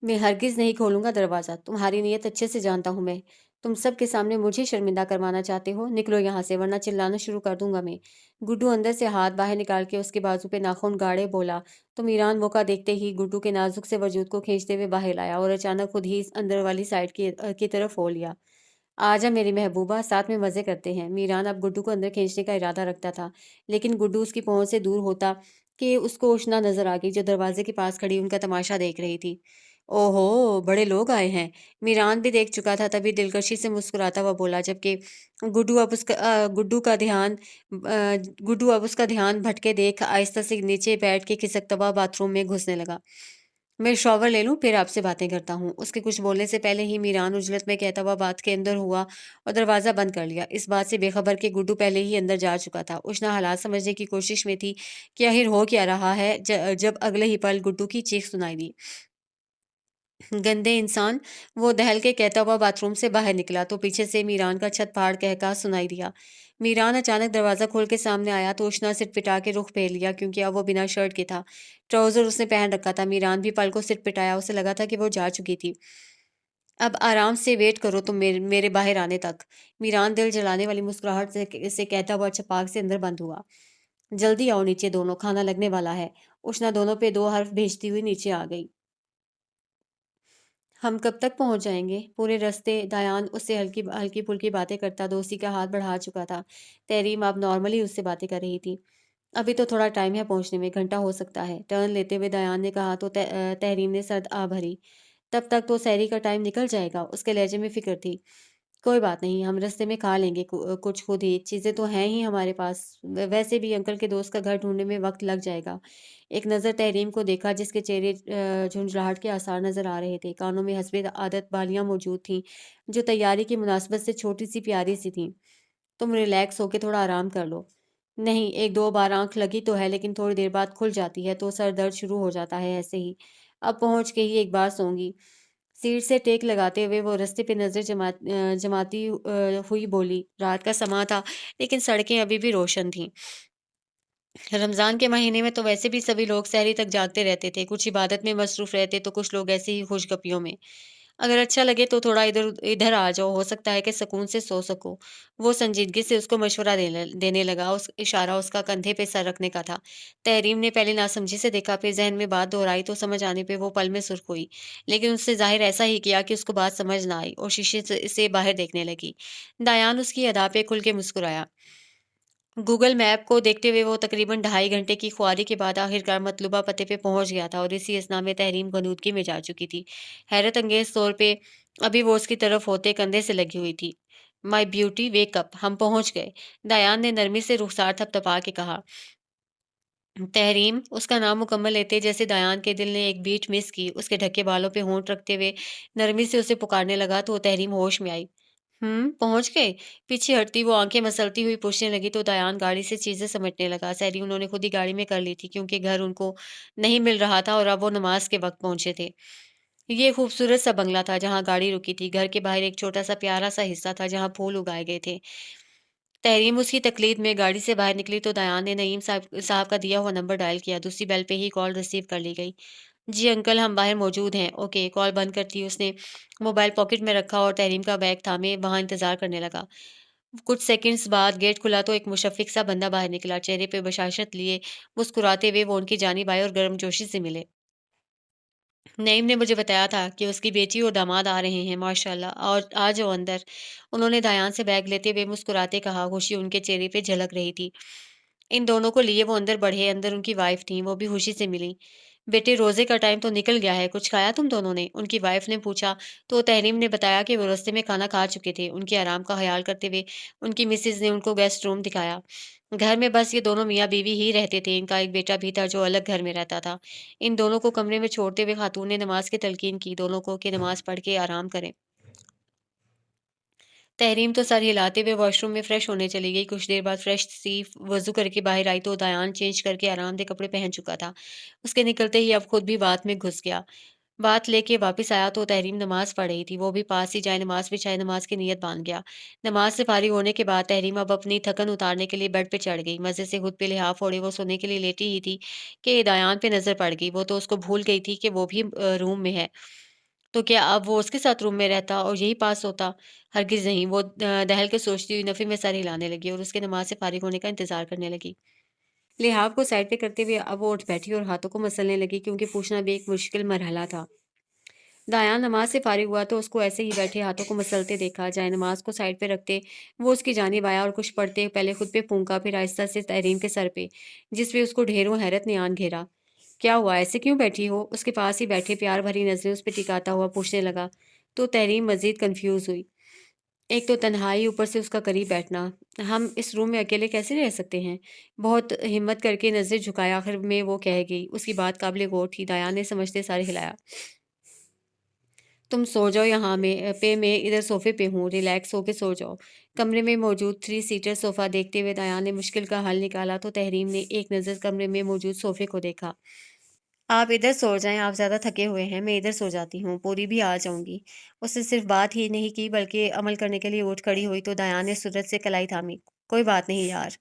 मैं हरगिज़ नहीं खोलूँगा दरवाज़ा, तुम्हारी नीयत अच्छे से जानता हूँ मैं। तुम सब के सामने मुझे शर्मिंदा करवाना चाहते हो, निकलो यहाँ से वरना चिल्लाना शुरू कर दूँगा मैं। गुड्डू अंदर से हाथ बाहर निकाल के उसके बाजू पे नाखून गाड़े बोला, तो मीरान मौका देखते ही गुड्डू के नाजुक से वजूद को खींचते हुए बाहर लाया और अचानक खुद ही अंदर वाली साइड की तरफ हो लिया। आजा मेरी महबूबा, साथ में मज़े करते हैं। मीरान अब गुड्डू को अंदर खींचने का इरादा रखता था, लेकिन गुड्डू उसकी पहुँच से दूर होता कि उसको उष्णा नज़र आ गई, जो दरवाज़े के पास खड़ी उनका तमाशा देख रही थी। ओहो! बड़े लोग आए हैं। मीरान भी देख चुका था, तभी दिलकशी से मुस्कुराता हुआ बोला, जबकि गुड्डू अब उसका ध्यान भटके देख आहिस्ता से नीचे बैठ के खिसकता हुआ बाथरूम में घुसने लगा। मैं शॉवर ले लूँ, फिर आपसे बातें करता हूँ। उसके कुछ बोलने से पहले ही मीरान उजलत में कहता हुआ बाथ के अंदर हुआ और दरवाज़ा बंद कर लिया। इस बात से बेखबर कि गुड्डू पहले ही अंदर जा चुका था। उष्णा हालात समझने की कोशिश में थी कि आखिर हो क्या रहा है, जब अगले ही पल गुड्डू की चीख सुनाई दी। गंदे इंसान! वो दहल के कहता हुआ बाथरूम से बाहर निकला तो पीछे से मीरान का छत फाड़ कहका सुनाई दिया। मीरान अचानक दरवाज़ा खोल के सामने आया तो उष्णा सिटपिटा के रुख फेर लिया, क्योंकि अब वो बिना शर्ट के था। ट्राउज़र उसने पहन रखा था। मीरान भी पल को सिटपिटाया, उसे लगा था कि वो जा चुकी थी। अब आराम से वेट करो तुम मेरे बाहर आने तक। मीरान दिल जलाने वाली मुस्कुराहट से कहता हुआ छपाक से अंदर बंद हुआ। जल्दी आओ नीचे दोनों, खाना लगने वाला है। उष्णा दोनों पे 2 हर्फ भेजती हुई नीचे आ गई। हम कब तक पहुँच जाएँगे? पूरे रास्ते दायान उससे हल्की-फुल्की बातें करता दोस्ती का हाथ बढ़ा चुका था। तहरीम अब नॉर्मली उससे बातें कर रही थी। अभी तो थोड़ा टाइम है पहुँचने में, घंटा हो सकता है। टर्न लेते हुए दायान ने कहा तो तहरीम ने सर्द आह भरी। तब तक तो सहरी का टाइम निकल जाएगा, उसके लहजे में फ़िक्र थी। कोई बात नहीं, हम रास्ते में खा लेंगे कुछ खुद ही, चीज़ें तो हैं ही हमारे पास। वैसे भी अंकल के दोस्त का घर ढूँढने में वक़्त लग जाएगा। एक नज़र तहरीम को देखा, जिसके चेहरे झुंझलाहट के आसार नज़र आ रहे थे। कानों में हस्बे आदत बालियाँ मौजूद थीं, जो तैयारी की मुनासबत से छोटी-सी प्यारी-सी थीं। तुम रिलैक्स होके थोड़ा आराम कर लो। नहीं, 1-2 बार आँख लगी तो है, लेकिन थोड़ी देर बाद खुल जाती है, तो सर दर्द शुरू हो जाता है ऐसे ही। अब पहुँच के ही एक बार सोऊँगी। सीट से टेक लगाते हुए वो रास्ते पे नज़र जमाती हुई बोली, रात का समा था, लेकिन सड़कें अभी भी रोशन थीं। रमज़ान के महीने में तो वैसे भी सभी लोग सहरी तक जागते रहते थे, कुछ इबादत में मसरूफ़ रहते, तो कुछ लोग ऐसे ही खुशगपियों में। अगर अच्छा लगे तो थोड़ा इधर इधर आ जाओ, हो सकता है कि सुकून से सो सको। वो संजीदगी से उसको मशवरा देने लगा, उस इशारा उसका कंधे पे सर रखने का था। तहरीम ने पहले नासमझी से देखा, फिर ज़हन में बात दोहराई तो समझ आने पे वो पल में सुर्ख हुई। लेकिन उसने ज़ाहिर ऐसा ही किया कि उसको बात समझ ना आई और शीशे से बाहर देखने लगी। दायान उसकी अदा पे खुल के मुस्कुराया। गूगल मैप को देखते हुए वो तकरीबन 2.5 घंटे की ख्वारी के बाद आखिरकार मतलूबा पते पे पहुंच गया था और इसी असना में तहरीम गनूदगी में जा चुकी थी। हैरत अंगेज तौर पे अभी वो उसकी तरफ होते कंधे से लगी हुई थी। माई ब्यूटी वेक अप, हम पहुंच गए। दायान ने नरमी से रुखसार थपथपा के कहा। तहरीम, उसका नाम मुकम्मल लेते जैसे दायान के दिल ने एक बीट मिस की, उसके ढके बालों पे होंठ रखते हुए नरमी से उसे पुकारने लगा तो तहरीम होश में आई। पहुंच गए? पीछे हटती वो आंखें मसलती हुई पूछने लगी तो दायान गाड़ी से चीजें समेटने लगा। सहरी उन्होंने खुद ही गाड़ी में कर ली थी, क्योंकि घर उनको नहीं मिल रहा था और अब वो नमाज के वक्त पहुंचे थे। ये खूबसूरत सा बंगला था जहां गाड़ी रुकी थी। घर के बाहर एक छोटा सा प्यारा सा हिस्सा था जहां फूल उगाए गए थे। तहरीम उसकी तकलीद में गाड़ी से बाहर निकली तो दयान ने नईम साहब साहब का दिया हुआ नंबर डायल किया। दूसरी बेल पे ही कॉल रिसीव कर ली गई। जी अंकल, हम बाहर मौजूद हैं। ओके, कॉल बंद करती उसने मोबाइल पॉकेट में रखा और तहरीम का बैग थामे वहां इंतजार करने लगा। कुछ सेकंड्स बाद गेट खुला तो एक मुशफ़्फ़िक़ सा बंदा बाहर निकला। चेहरे पे बशाशत लिए मुस्कुराते हुए वो उनकी जानिब आए और गर्मजोशी से मिले। नईम ने मुझे बताया था कि उसकी बेटी और दामाद आ रहे हैं, माशाल्लाह, और आ जाओ अंदर। उन्होंने दायान से बैग लेते हुए मुस्कुराते कहा। खुशी उनके चेहरे पे झलक रही थी। इन दोनों को लिए वो अंदर बढ़े। अंदर उनकी वाइफ थी, वो भी खुशी से मिली। बेटे, रोजे का टाइम तो निकल गया है, कुछ खाया तुम दोनों ने? उनकी वाइफ ने पूछा तो तहरीम ने बताया कि वो रास्ते में खाना खा चुके थे। उनके आराम का ख्याल करते हुए उनकी मिसेज ने उनको गेस्ट रूम दिखाया। घर में बस ये दोनों मियाँ बीवी ही रहते थे। इनका एक बेटा भी था जो अलग घर में रहता था। इन दोनों को कमरे में छोड़ते हुए खातून ने नमाज की तलकीन की दोनों को कि नमाज पढ़ के आराम करें। तहरीम तो सर हिलाते हुए वॉशरूम में फ्रेश होने चली गई। कुछ देर बाद फ्रेश सी वज़ू करके बाहर आई तो दायान चेंज करके आरामदेह कपड़े पहन चुका था। उसके निकलते ही अब खुद भी बात में घुस गया। बात लेके वापस आया तो तहरीम नमाज पढ़ रही थी। वो भी पास ही जाए नमाज बिछाए नमाज की नीयत बांध गया। नमाज से फारिग होने के बाद तहरीम अब अपनी थकन उतारने के लिए बेड पे चढ़ गई। मज़े से खुद पे लिहाफ ओढ़े वो सोने के लिए लेटी ही थी कि दायान पे नज़र पड़ गई। वो तो उसको भूल गई थी कि वो भी रूम में है। तो क्या अब वो उसके साथ रूम में रहता और यही पास होता? हरगिज़ नहीं। वो दहल के सोचती हुई नफ़े में सर हिलाने लगी और उसके नमाज़ से फ़ारिग होने का इंतज़ार करने लगी। लिहाफ को साइड पे करते हुए अब वो उठ बैठी और हाथों को मसलने लगी, क्योंकि पूछना भी एक मुश्किल मरहला था। दायान नमाज से फारिग हुआ तो उसको ऐसे ही बैठे हाथों को मसलते देखा। जाए नमाज को साइड पे रखते वो उसकी जानिब आया और कुछ पढ़ते पहले खुद पे फूंका, फिर आहिस्ता से तहरीम के सर पे, जिस पे उसको ढेरों हैरत ने आन घेरा। क्या हुआ, ऐसे क्यों बैठी हो? उसके पास ही बैठे प्यार भरी नजरें उस पर टिकाता हुआ पूछने लगा। तो तहरीम मजीद कंफ्यूज हुई। एक तो तन्हाई, ऊपर से उसका करीब बैठना। हम इस रूम में अकेले कैसे रह सकते हैं? बहुत हिम्मत करके नजरें झुकाया, आखिर में वो कह गई। उसकी बात काबिल गौर थी। दायान ने समझते सारे हिलाया। तुम सो जाओ यहाँ में पे मैं इधर सोफे पे हूँ, रिलैक्स होके सो जाओ। कमरे में मौजूद 3 सीटर सोफा देखते हुए दायान ने मुश्किल का हल निकाला तो तहरीम ने एक नज़र कमरे में मौजूद सोफे को देखा। आप इधर सो जाएं, आप ज़्यादा थके हुए हैं, मैं इधर सो जाती हूँ, पूरी भी आ जाऊंगी। उसने सिर्फ बात ही नहीं की बल्कि अमल करने के लिए उठ खड़ी हुई तो दायान ने सूरज से कलाई थामी। कोई बात नहीं यार।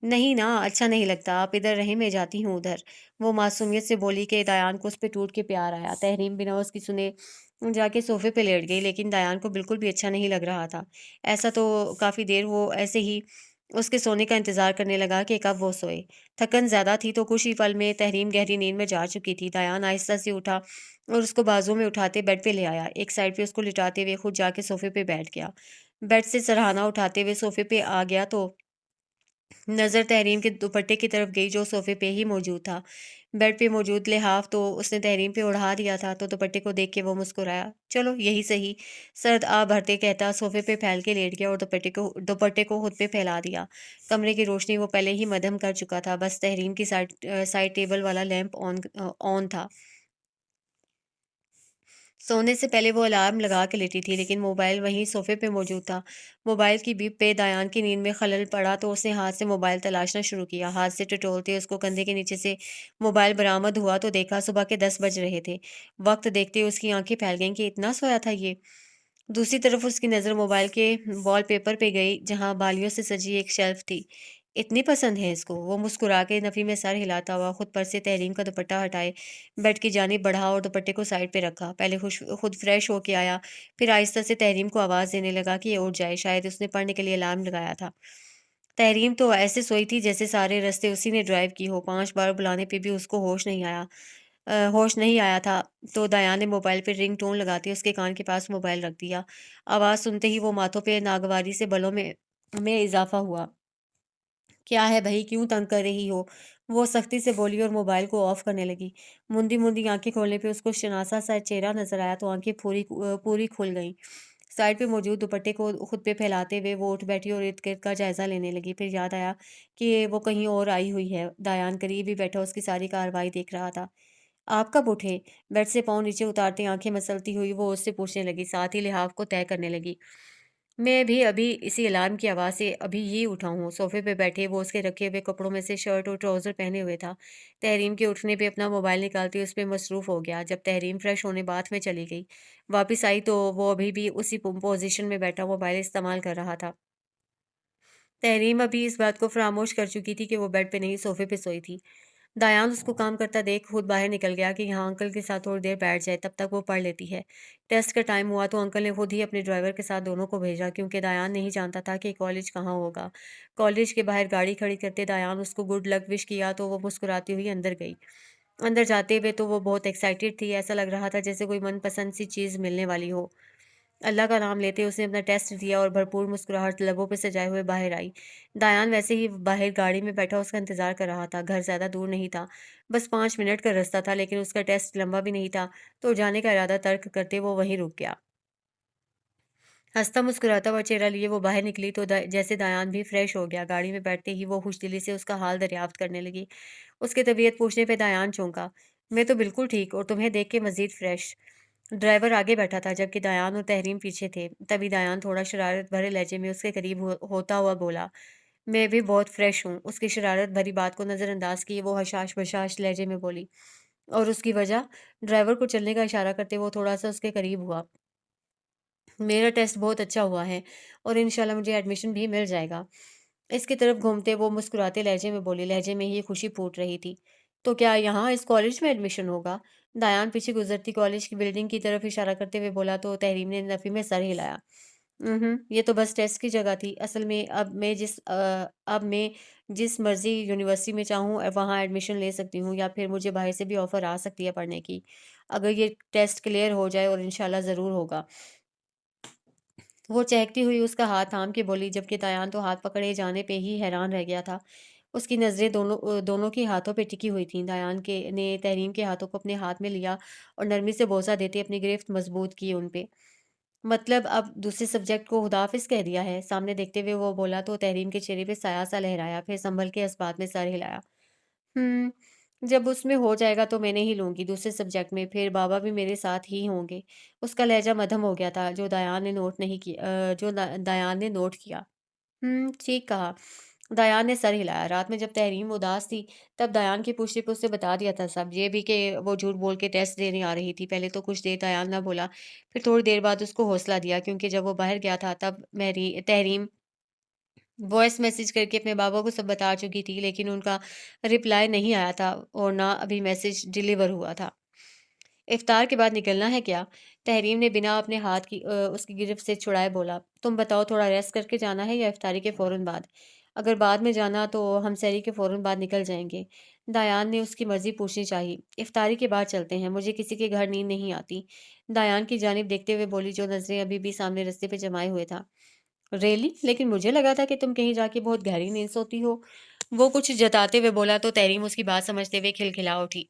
नहीं ना, अच्छा नहीं लगता, आप इधर रहें, मैं जाती हूँ उधर। वो मासूमियत से बोली कि दायान को उस पे टूट के प्यार आया। तहरीम बिना उसकी सुने जाके सोफे पे लेट गई, लेकिन दायान को बिल्कुल भी अच्छा नहीं लग रहा था। ऐसा तो काफ़ी देर वो ऐसे ही उसके सोने का इंतज़ार करने लगा कि कब वो सोए। थकन ज़्यादा थी तो कुछ ही पल में तहरीम गहरी नींद में जा चुकी थी। दायान आहिस्ता से उठा और उसको बाजू में उठाते बेड पे ले आया। एक साइड पे उसको लिटाते हुए खुद जाके सोफे पे बैठ गया। बेड से सरहाना उठाते हुए सोफे पे आ गया तो नज़र तहरीम के दुपट्टे की तरफ गई जो सोफे पे ही मौजूद था। बेड पे मौजूद लिहाफ तो उसने तहरीम पे उड़ा दिया था तो दुपट्टे को देख के वो मुस्कुराया। चलो यही सही। सर्द आ भरते कहता सोफे पे फैल के लेट गया और दुपट्टे को खुद पे फैला दिया। कमरे की रोशनी वो पहले ही मद्धम कर चुका था। बस तहरीम की साइड टेबल वाला लैंप ऑन था। सोने से पहले वो अलार्म लगा के लेटी थी, लेकिन मोबाइल वहीं सोफे पे मौजूद था। मोबाइल की बीप पे दायान की नींद में खलल पड़ा तो उसने हाथ से मोबाइल तलाशना शुरू किया। हाथ से टटोलते उसको कंधे के नीचे से मोबाइल बरामद हुआ तो देखा सुबह के 10 बज रहे थे। वक्त देखते ही उसकी आंखें फैल गईं कि इतना सोया था ये। दूसरी तरफ उसकी नज़र मोबाइल के वॉलपेपर पे गई, जहाँ बालियों से सजी एक शेल्फ थी। इतनी पसंद है इसको। वो मुस्कुरा के नफ़ी में सर हिलाता हुआ खुद पर से तहरीम का दुपट्टा हटाए बेड की जानिब बढ़ा और दुपट्टे को साइड पे रखा। पहले खुद फ्रेश होके आया, फिर आहिस्ता से तहरीम को आवाज़ देने लगा कि ये उठ जाए। शायद उसने पढ़ने के लिए अलार्म लगाया था। तहरीम तो ऐसे सोई थी जैसे सारे रास्ते उसी ने ड्राइव की हो। 5 बार बुलाने पे भी उसको होश नहीं आया था। तो दया ने मोबाइल पे रिंगटोन लगाते उसके कान के पास मोबाइल रख दिया। आवाज़ सुनते ही वो माथों पे नागवारी से बलों में इज़ाफ़ा हुआ। क्या है भई, क्यों तंग कर रही हो? वो सख्ती से बोली और मोबाइल को ऑफ करने लगी। मुंदी-मुंदी आँखें खोलने पे उसको शनासा सा चेहरा नज़र आया तो आँखें पूरी खुल गईं। साइड पे मौजूद दुपट्टे को खुद पे फैलाते हुए वो उठ बैठी और इर्द-गिर्द का जायज़ा लेने लगी। फिर याद आया कि वो कहीं और आई हुई है। दायान करीब ही बैठा उसकी सारी कार्रवाई देख रहा था। आप कब उठे? बेड से पाँव नीचे उतारते आँखें मसलती हुई वो उससे पूछने लगी, साथ ही लिहाफ को तय करने लगी। मैं भी अभी इसी अलार्म की आवाज़ से अभी ही उठा हूँ। सोफ़े पे बैठे वो उसके रखे हुए कपड़ों में से शर्ट और ट्राउज़र पहने हुए था। तहरीम के उठने पे अपना मोबाइल निकालते उस पे मसरूफ़ हो गया। जब तहरीम फ्रेश होने बाथ में चली गई, वापस आई तो वो अभी भी उसी पोज़ीशन में बैठा मोबाइल इस्तेमाल कर रहा था। तहरीम अभी इस बात को फ़रामोश कर चुकी थी कि वो बेड पे नहीं सोफ़े पे सोई थी। दायान उसको काम करता देख खुद बाहर निकल गया कि यहाँ अंकल के साथ थोड़ी देर बैठ जाए, तब तक वो पढ़ लेती है। टेस्ट का टाइम हुआ तो अंकल ने खुद ही अपने ड्राइवर के साथ दोनों को भेजा क्योंकि दायान नहीं जानता था कि कॉलेज कहाँ होगा। कॉलेज के बाहर गाड़ी खड़ी करते दायान उसको गुड लक विश किया तो वो मुस्कुराती हुई अंदर गई। अंदर जाते हुए तो वो बहुत एक्साइटेड थी, ऐसा लग रहा था जैसे कोई मनपसंद सी चीज़ मिलने वाली हो। अल्लाह का नाम लेते उसने अपना टेस्ट दिया और भरपूर मुस्कुराहट लबों पे सजाए हुए बाहर आई। दायान वैसे ही बाहर गाड़ी में बैठा उसका इंतज़ार कर रहा था। घर ज़्यादा दूर नहीं था, बस 5 मिनट का रास्ता था, लेकिन उसका टेस्ट लंबा भी नहीं था, तो जाने का इरादा तर्क करते वो वहीं रुक गया। हँसता मुस्कुराता हुआ चेहरा लिए वो बाहर निकली तो जैसे दायान भी फ्रेश हो गया। गाड़ी में बैठते ही वो खुशदिली से उसका हाल दरियाफ्त करने लगी। उसकी तबीयत पूछने पे दायान चौंका। मैं तो बिल्कुल ठीक और तुम्हें देख के मज़ीद फ्रेश। ड्राइवर आगे बैठा था जबकि दायान और तहरीम पीछे थे। तभी दायान थोड़ा शरारत भरे लहजे में उसके करीब होता हुआ बोला, मैं भी बहुत फ्रेश हूँ। उसकी शरारत भरी बात को नज़रअंदाज किए वो हशाश बशाश लहजे में बोली। और उसकी वजह? ड्राइवर को चलने का इशारा करते वो थोड़ा सा उसके करीब हुआ। मेरा टेस्ट बहुत अच्छा हुआ है और इंशाल्लाह मुझे एडमिशन भी मिल जाएगा। इसकी तरफ घूमते वो मुस्कुराते लहजे में बोली, लहजे में ही खुशी फूट रही थी। तो क्या यहाँ इस कॉलेज में एडमिशन होगा? दायान पीछे गुजरती कॉलेज की बिल्डिंग की तरफ इशारा करते हुए बोला तो तहरीम ने नफी में सर हिलाया। ये तो बस टेस्ट की जगह थी। असल में अब मैं जिस मर्जी यूनिवर्सिटी में चाहूँ वहाँ एडमिशन ले सकती हूँ या फिर मुझे बाहर से भी ऑफर आ सकती है पढ़ने की। अगर ये टेस्ट क्लियर हो जाए और इंशाल्लाह ज़रूर होगा। वो चहकती हुई उसका हाथ थाम के बोली, जबकि दायान तो हाथ पकड़े जाने पे ही हैरान रह गया था। उसकी नज़रें दोनों के हाथों पे टिकी हुई थीं। दायान के ने तहरीम के हाथों को अपने हाथ में लिया और नरमी से बोसा देते अपनी गिरफ्त मजबूत की उन पे। मतलब अब दूसरे सब्जेक्ट को खुदाफिज़ कह दिया है? सामने देखते हुए वो बोला तो तहरीम के चेहरे पे साया-सा लहराया, फिर संभल के इस बात में सर हिलाया। हुँ, जब उसमें हो जाएगा तो मैंने ही लूँगी दूसरे सब्जेक्ट में, फिर बाबा भी मेरे साथ ही होंगे। उसका लहज़ा मध्यम हो गया था, जो दायान ने नोट किया। ठीक कहा। दायान ने सर हिलाया। रात में जब तहरीम उदास थी, तब दायान की पुष्टि पे उससे बता दिया था सब। ये भी कि वो झूठ बोल के टेस्ट देने आ रही थी। पहले तो कुछ देर दायान ना बोला, फिर थोड़ी देर बाद उसको हौसला दिया क्योंकि जब वो बाहर गया था तब मेरी तहरीम वॉइस मैसेज करके अपने बाबा को सब बता चुकी थी, लेकिन उनका रिप्लाई नहीं आया था और ना अभी मैसेज डिलीवर हुआ था। इफ्तार के बाद निकलना है क्या? तहरीम ने बिना अपने उसकी गिरफ्त से छुड़ाए बोला। तुम बताओ, थोड़ा रेस्ट करके जाना है या इफ्तारी के फ़ौरन बाद? अगर बाद में जाना तो हम सहरी के फ़ौरन बाद निकल जाएँगे। दायान ने उसकी मर्ज़ी पूछनी चाहिए। इफ्तारी के बाद चलते हैं, मुझे किसी के घर नींद नहीं आती। दायान की जानिब देखते हुए बोली, जो नज़रें अभी भी सामने रस्ते पे जमाए हुए था। रियली? लेकिन मुझे लगा था कि तुम कहीं जाके बहुत गहरी नींद सोती हो। वो कुछ जताते हुए बोला तो तहरीम उसकी बात समझते हुए खिलखिला उठी।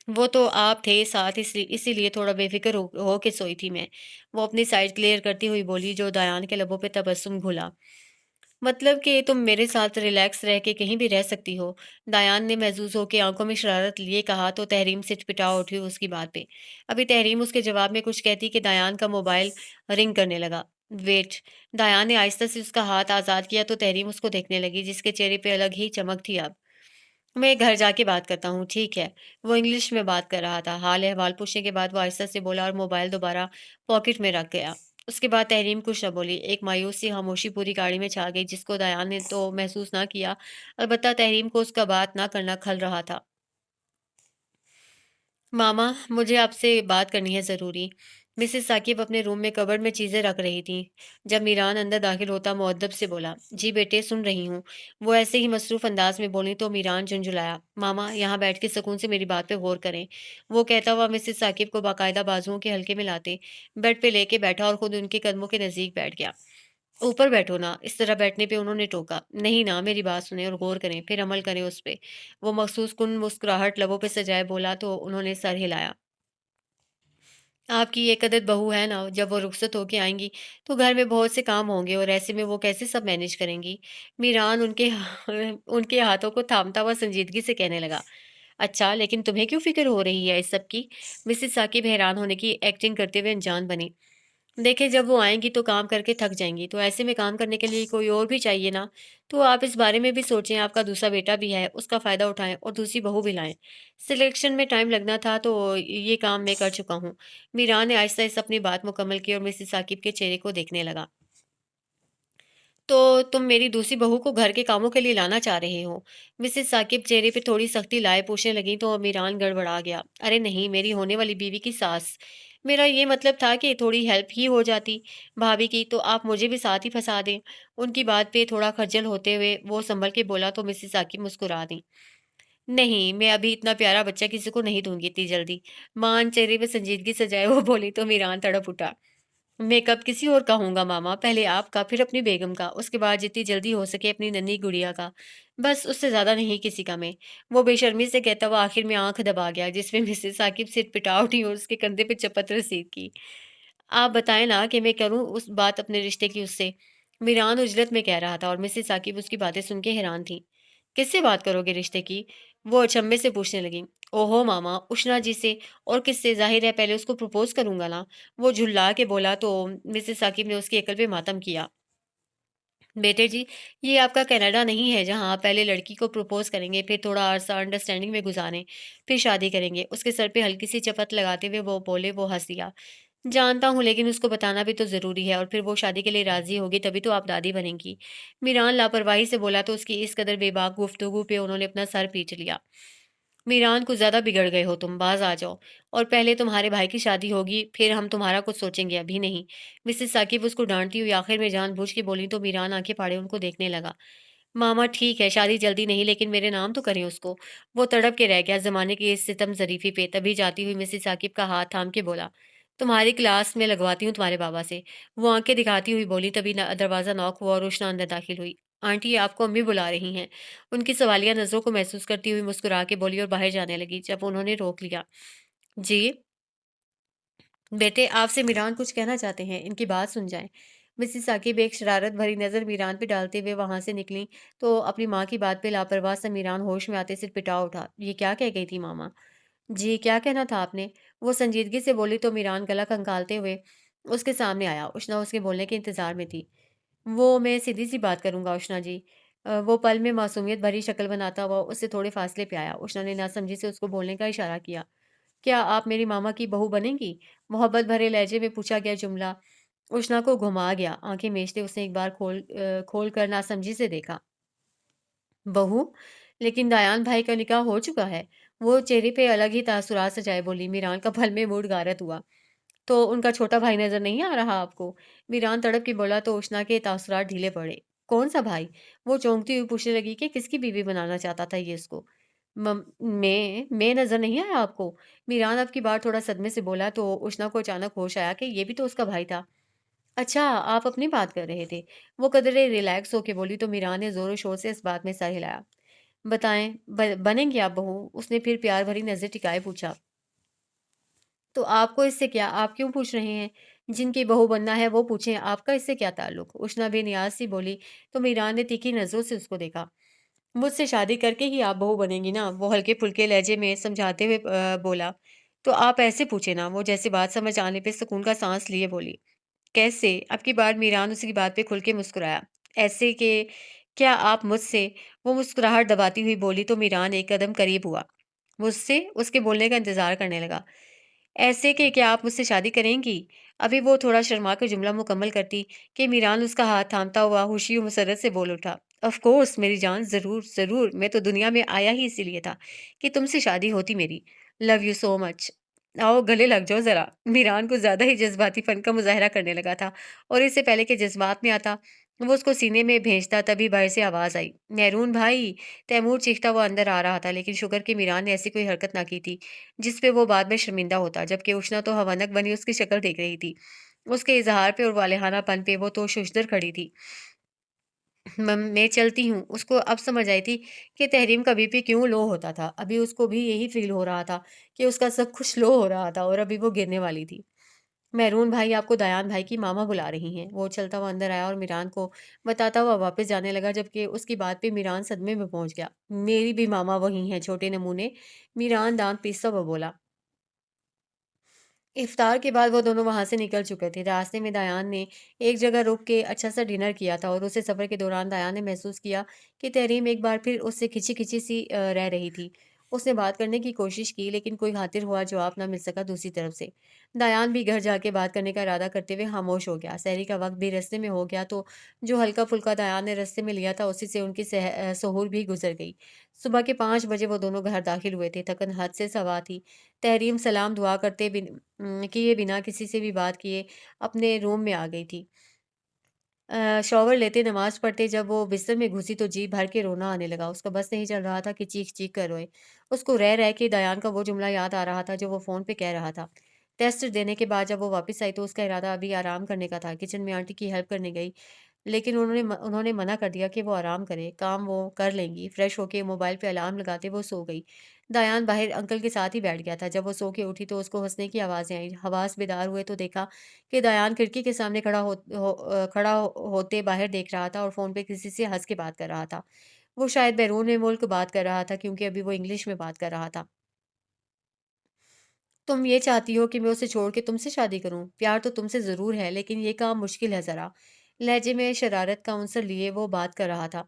वो तो आप थे साथ, इसीलिए थोड़ा बेफ़िक्र हो के सोई थी मैं। वो अपनी साइड क्लियर करती हुई बोली, जो दायान के लबों पे तबस्सुम घुला। मतलब कि तुम मेरे साथ रिलैक्स रह के कहीं भी रह सकती हो। दायान ने महज़ूज़ होके आंखों में शरारत लिए कहा तो तहरीम सिटपिटा उठी उसकी बात पे। अभी तहरीम उसके जवाब में कुछ कहती कि दायान का मोबाइल रिंग करने लगा। वेट। दायान ने आहिस्ता से उसका हाथ आज़ाद किया तो तहरीम उसको देखने लगी, जिसके चेहरे पे अलग ही चमक थी अब। मैं घर जाके बात करता हूँ, ठीक है। वो इंग्लिश में बात कर रहा था। हाल अहवाल पूछने के बाद वो आहिस्ता से बोला और मोबाइल दोबारा पॉकेट में रख गया। उसके बाद तहरीम कुछ न बोली। एक मायूस सी खामोशी पूरी गाड़ी में छा गई, जिसको दयान ने तो महसूस ना किया। अलबत्ता तहरीम को उसका बात ना करना खल रहा था। मामा, मुझे आपसे बात करनी है ज़रूरी। मिसेस साकिब अपने रूम में कबर्ड में चीज़ें रख रही थीं। जब मीरान अंदर दाखिल होता मुअद्दब से बोला, जी बेटे, सुन रही हूँ। वो ऐसे ही मसरूफ़ अंदाज में बोली तो मीरान झुंझुलाया, मामा यहाँ बैठ के सुकून से मेरी बात पे गौर करें। वो कहता हुआ मिसेस साकिब को बाकायदा बाजुओं के हल्के में लाते बेड पे लेके बैठा और खुद उनके कदमों के नज़दीक बैठ गया। ऊपर बैठो ना। इस तरह बैठने पे उन्होंने टोका। नहीं ना, मेरी बात सुने और गौर करें, फिर अमल करें उस पे। वो मखसूस कुन मुस्कुराहट लबों पे सजाए बोला तो उन्होंने सर हिलाया। आपकी एक अदद बहू है ना, जब वो रुखसत होके आएँगी, तो घर में बहुत से काम होंगे और ऐसे में वो कैसे सब मैनेज करेंगी? मीरान उनके हाथों को थामता हुआ संजीदगी से कहने लगा। अच्छा, लेकिन तुम्हें क्यों फ़िक्र हो रही है इस सब की? मिसेस साकिब हैरान होने की एक्टिंग करते हुए अनजान बनी। देखिए, जब वो आएँगी तो काम करके थक जाएँगी, तो ऐसे में काम करने के लिए कोई और भी चाहिए ना। तो आप इस बारे में भी सोचें, आपका दूसरा बेटा भी है, उसका फ़ायदा उठाएँ और दूसरी बहू भी लाएँ। सिलेक्शन में टाइम लगना था तो ये काम मैं कर चुका हूँ। मीरान ने आहिस्ता-आहिस्ता अपनी बात मुकम्मल की और मिसेस साकिब के चेहरे को देखने लगा। तो तुम मेरी दूसरी बहू को घर के कामों के लिए लाना चाह रहे हो? मिसेस साकिब चेहरे पे थोड़ी सख्ती लाए पूछने लगी तो अमीरान गड़बड़ा गया। अरे नहीं, मेरी होने वाली बीवी की सास। मेरा ये मतलब था कि थोड़ी हेल्प ही हो जाती भाभी की, तो आप मुझे भी साथ ही फंसा दें। उनकी बात पे थोड़ा खज्जल होते हुए वो संभल के बोला तो मिसेस साकिब मुस्कुरा दी। नहीं, मैं अभी इतना प्यारा बच्चा किसी को नहीं दूंगी इतनी जल्दी। मान चेहरे पे संजीदगी सजाए वो बोली तो मीरान तड़प उठा। मेकअप किसी और का होगा मामा, पहले आपका, फिर अपनी बेगम का, उसके बाद जितनी जल्दी हो सके अपनी नन्ही गुड़िया का। बस उससे ज़्यादा नहीं किसी का मैं। वो बेशर्मी से कहता हुआ आखिर में आँख दबा गया, जिसमें मिसेस साकिब सिर पिटा उठी और उसके कंधे पे चपत रसीद की। आप बताएँ ना कि मैं करूँ उस बात अपने रिश्ते की उससे? मीरान उजलत में कह रहा था और मिसेस साकिब उसकी बातें सुन के हैरान थी। किससे बात करोगे रिश्ते की? वो अचंभे से पूछने लगी। ओहो मामा, उशना जी से। और किससे? ज़ाहिर है पहले उसको प्रपोज़ करूँगा ना। वो झुल्ला के बोला तो मिसेस साकिब ने उसकी अकल पे मातम किया। बेटे जी, ये आपका कनाडा नहीं है जहाँ आप पहले लड़की को प्रपोज़ करेंगे, फिर थोड़ा अरसा अंडरस्टैंडिंग में गुज़ारें, फिर शादी करेंगे। उसके सर पे हल्की सी चपत लगाते हुए वो बोले, वो हँस दिया। जानता हूँ, लेकिन उसको बताना भी तो ज़रूरी है और फिर वो शादी के लिए राज़ी होगी तभी तो आप दादी बनेंगी। मीरान लापरवाही से बोला तो उसकी इस कदर बेबाक गुफ्तगू पे उन्होंने अपना सर पीट लिया। मीरान, कुछ ज़्यादा बिगड़ गए हो तुम, बाज़ आ जाओ। और पहले तुम्हारे भाई की शादी होगी, फिर हम तुम्हारा कुछ सोचेंगे, अभी नहीं। मिसेस साकिब उसको डाँटती हुई आखिर में जानबूझ के बोली तो मीरान आँखें फाड़े उनको देखने लगा। मामा ठीक है, शादी जल्दी नहीं लेकिन मेरे नाम तो करें उसको। वो तड़प के रह गया ज़माने की इस सितम ज़रीफ़ी पे। तभी जाती हुई मिसेस साकिब का हाथ थाम के बोला, तुम्हारी क्लास में लगवाती हूँ तुम्हारे बाबा से। वो आंखें दिखाती हुई बोली। तभी दरवाज़ा नॉक हुआ और रोशना अंदर दाखिल हुई। आंटी आपको अम्मी बुला रही हैं। उनकी सवालिया नज़रों को महसूस करती हुई मुस्कुरा के बोली और बाहर जाने लगी। जब उन्होंने रोक लिया, जी बेटे आपसे मीरान कुछ कहना चाहते हैं, इनकी बात सुन जाएं। मिसेस साकिब एक शरारत भरी नज़र मीरान पे डालते हुए वहां से निकली तो अपनी माँ की बात पे लापरवाह सा मीरान होश में आते सिर पिटा उठा। ये क्या कह गई थी मामा? जी क्या कहना था आपने? वो संजीदगी से बोली तो मीरान गला खंगालते हुए उसके सामने आया। उष्णा उसके बोलने के इंतजार में थी। वो मैं सीधी सी बात करूंगा उष्णा जी। वो पल में मासूमियत भरी शक्ल बनाता हुआ उससे थोड़े फासले पे आया। उष्णा ने नासमझी से उसको बोलने का इशारा किया। क्या आप मेरी मामा की बहू बनेंगी? मोहब्बत भरे लहजे में पूछा गया जुमला उष्णा को घुमा गया। आंखें मेचते उसने एक बार खोल कर नासमझी से देखा। बहू? लेकिन दायान भाई का निकाह हो चुका है। वो चेहरे पे अलग ही तासुरात सजाए बोली। मीरान का पल में मूड गारत हुआ। तो उनका छोटा भाई नज़र नहीं आ रहा आपको? मीरान तड़प के बोला तो उष्णा के तासुरात ढीले पड़े। कौन-सा भाई? वो चौंकती हुई पूछने लगी कि किसकी बीवी बनाना चाहता था ये इसको? मम मैं नज़र नहीं आया आपको? मीरान अब की बार थोड़ा सदमे से बोला तो उष्णा को अचानक होश आया कि ये भी तो उसका भाई था। अच्छा, आप अपनी बात कर रहे थे। वो कदरे रिलैक्स होके बोली तो मीरान ने ज़ोर-शोर से इस बात में सर हिलाया। बताएँ, बनेंगी आप बहू? उसने फिर प्यार भरी नज़र टिकाए पूछा। तो आपको इससे क्या? आप क्यों पूछ रहे हैं? जिनकी बहू बनना है वो पूछें, आपका इससे क्या ताल्लुक? उष्णा बेनियाज़ सी बोली तो मीरान ने तीखी नज़रों से उसको देखा। मुझसे शादी करके ही आप बहू बनेंगी ना? वो हल्के-फुल्के लहजे में समझाते हुए बोला। तो आप ऐसे पूछे ना, वो जैसे बात समझ आने पे सुकून का साँस लिए बोली। कैसे? अब की बार मीरान उसी की बात पे खुल के मुस्कुराया। ऐसे कि क्या आप मुझसे? वो मुस्कुराहट दबाती हुई बोली तो मीरान एक कदम करीब हुआ। मुझसे? उसके बोलने का इंतज़ार करने लगा। ऐसे कि क्या आप मुझसे शादी करेंगी? अभी वो थोड़ा शर्मा कर जुमला मुकम्मल करती कि मीरान उसका हाथ थामता हुआ खुशी और मसर्रत से बोल उठा। ऑफ़ कोर्स मेरी जान, ज़रूर, ज़रूर। मैं तो दुनिया में आया ही इसीलिए था कि तुमसे शादी होती मेरी। Love you so much. आओ गले लग जाओ ज़रा। मीरान कुछ ज़्यादा ही जज़्बातीपन का मुज़ाहरा करने लगा था और इससे पहले कि जज़्बात में आता, वो उसको सीने में भेजता तभी बाहर से आवाज़ आई। मेहरून भाई! तैमूर चीखता हुआ अंदर आ रहा था लेकिन शुक्र कि मीरान ने ऐसी कोई हरकत ना की थी जिस पे वो बाद में शर्मिंदा होता, जबकि उष्णा तो हवानक बनी उसकी शक्ल देख रही थी। उसके इज़हार पे और वालेहानापन पे वो तो शुशदर खड़ी थी। मैं चलती हूँ। उसको अब समझ आई थी कि तहरीम का बीपी क्यों लो होता था। अभी उसको भी यही फ़ील हो रहा था कि उसका सब कुछ लो हो रहा था और अभी वो गिरने वाली थी। मेहरून भाई आपको दयान भाई की मामा बुला रही हैं। वो चलता हुआ अंदर आया और मीरान को बताता हुआ वापस जाने लगा जबकि उसकी बात पे मीरान सदमे में पहुँच गया। मेरी भी मामा वही हैं, छोटे नमूने। मीरान दाँत पीसता हुआ बोला। इफ्तार के बाद वो दोनों वहाँ से निकल चुके थे। रास्ते में दयान ने एक जगह रुक के अच्छा-सा डिनर किया था और उसे सफ़र के दौरान दयान ने महसूस किया कि तहरीम एक बार फिर उससे खिंची-खिंची सी रह रही थी। उसने बात करने की कोशिश की लेकिन कोई खातिर हुआ जवाब ना मिल सका दूसरी तरफ से। दयान भी घर जाके बात करने का इरादा करते हुए खामोश हो गया। सहरी का वक़्त भी रास्ते में हो गया तो जो हल्का-फुल्का दयान ने रास्ते में लिया था उसी से उनकी सुहूर भी गुज़र गई। सुबह के 5 बजे वो दोनों घर दाखिल हुए थे। थकन हद से सवा थी। तहरीम सलाम दुआ करते किए बिना किसी से भी बात किए अपने रूम में आ गई थी। शॉवर लेते नमाज़ पढ़ते जब वो बिस्तर में घुसी तो जी भर के रोना आने लगा। उसका बस नहीं चल रहा था कि चीख-चीख कर रोए। उसको रह-रह के दयान का वो जुमला याद आ रहा था जो वो फ़ोन पे कह रहा था। टेस्ट देने के बाद जब वो वापस आई तो उसका इरादा अभी आराम करने का था। किचन में आंटी की हेल्प करने गई। लेकिन उन्होंने मना कर दिया कि वो आराम करे, काम वो कर लेंगी। फ्रेश होके मोबाइल पे अलार्म लगाते वो सो गई। दायान बाहर अंकल के साथ ही बैठ गया था। जब वो सो के उठी तो उसको हँसने की आवाज़ें आईं। हवास बेदार हुए तो देखा कि दायान खिड़की के सामने खड़ा होते बाहर देख रहा था और फ़ोन पे किसी से हँस के बात कर रहा था। वो शायद बैरून मुल्क बात कर रहा था क्योंकि अभी वो इंग्लिश में बात कर रहा था। तुम ये चाहती हो कि मैं उसे छोड़ के तुमसे शादी करूँ? प्यार तो तुमसे ज़रूर है लेकिन ये काम मुश्किल है ज़रा। लहजे में शरारत का अंसर लिए वो बात कर रहा था।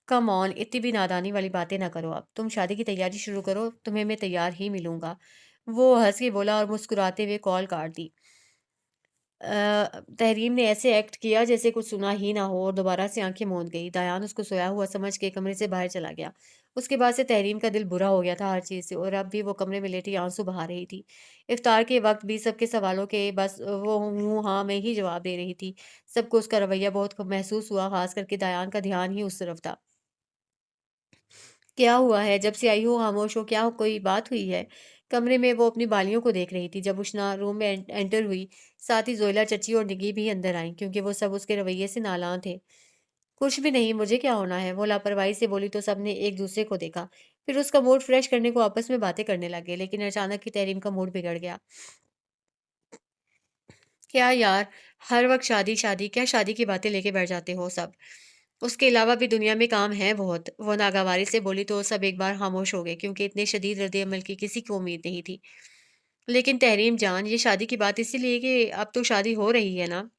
कम ऑन इतनी भी नादानी वाली बातें ना करो अब। तुम शादी की तैयारी शुरू करो, तुम्हें मैं तैयार ही मिलूँगा। वो हँस के बोला और मुस्कुराते हुए कॉल काट दी। तहरीम ने ऐसे एक्ट किया जैसे कुछ सुना ही ना हो और दोबारा से आंखें मूंद गई। दायान उसको सोया हुआ समझ के कमरे से बाहर चला गया। उसके बाद से तहरीम का दिल बुरा हो गया था हर चीज़ से और अब भी वो कमरे में लेटी आंसू बहा रही थी। इफ्तार के वक्त भी सबके सवालों के बस वो हूँ हाँ में ही जवाब दे रही थी। सबको उसका रवैया बहुत महसूस हुआ, खास करके दायान का ध्यान ही उस तरफ था। क्या हुआ है? जब से आई हो खामोश हो, क्या कोई बात हुई है? कमरे में वो अपनी बालियों को देख रही थी जब उष्णा रूम में एंटर हुई। साथ ही ज़ोइला चची और निकी भी अंदर आईं क्योंकि वो सब उसके रवैये से नालां थे। कुछ भी नहीं, मुझे क्या होना है? वो लापरवाही से बोली तो सबने एक-दूसरे को देखा। फिर उसका मूड फ्रेश करने को आपस में बातें करने लगे, लेकिन अचानक ही तहरीम का मूड बिगड़ गया। क्या यार, हर वक़्त शादी, शादी, क्या शादी की बातें लेके बैठ जाते हो सब? उसके अलावा भी दुनिया में काम है बहुत। वो नागवारी से बोली तो सब एक बार खामोश हो गए क्योंकि इतने शदीद रद्द-ए-अमल की किसी को उम्मीद नहीं थी। लेकिन तहरीम जान, ये शादी की बात इसीलिए कि अब तो शादी हो रही है ना?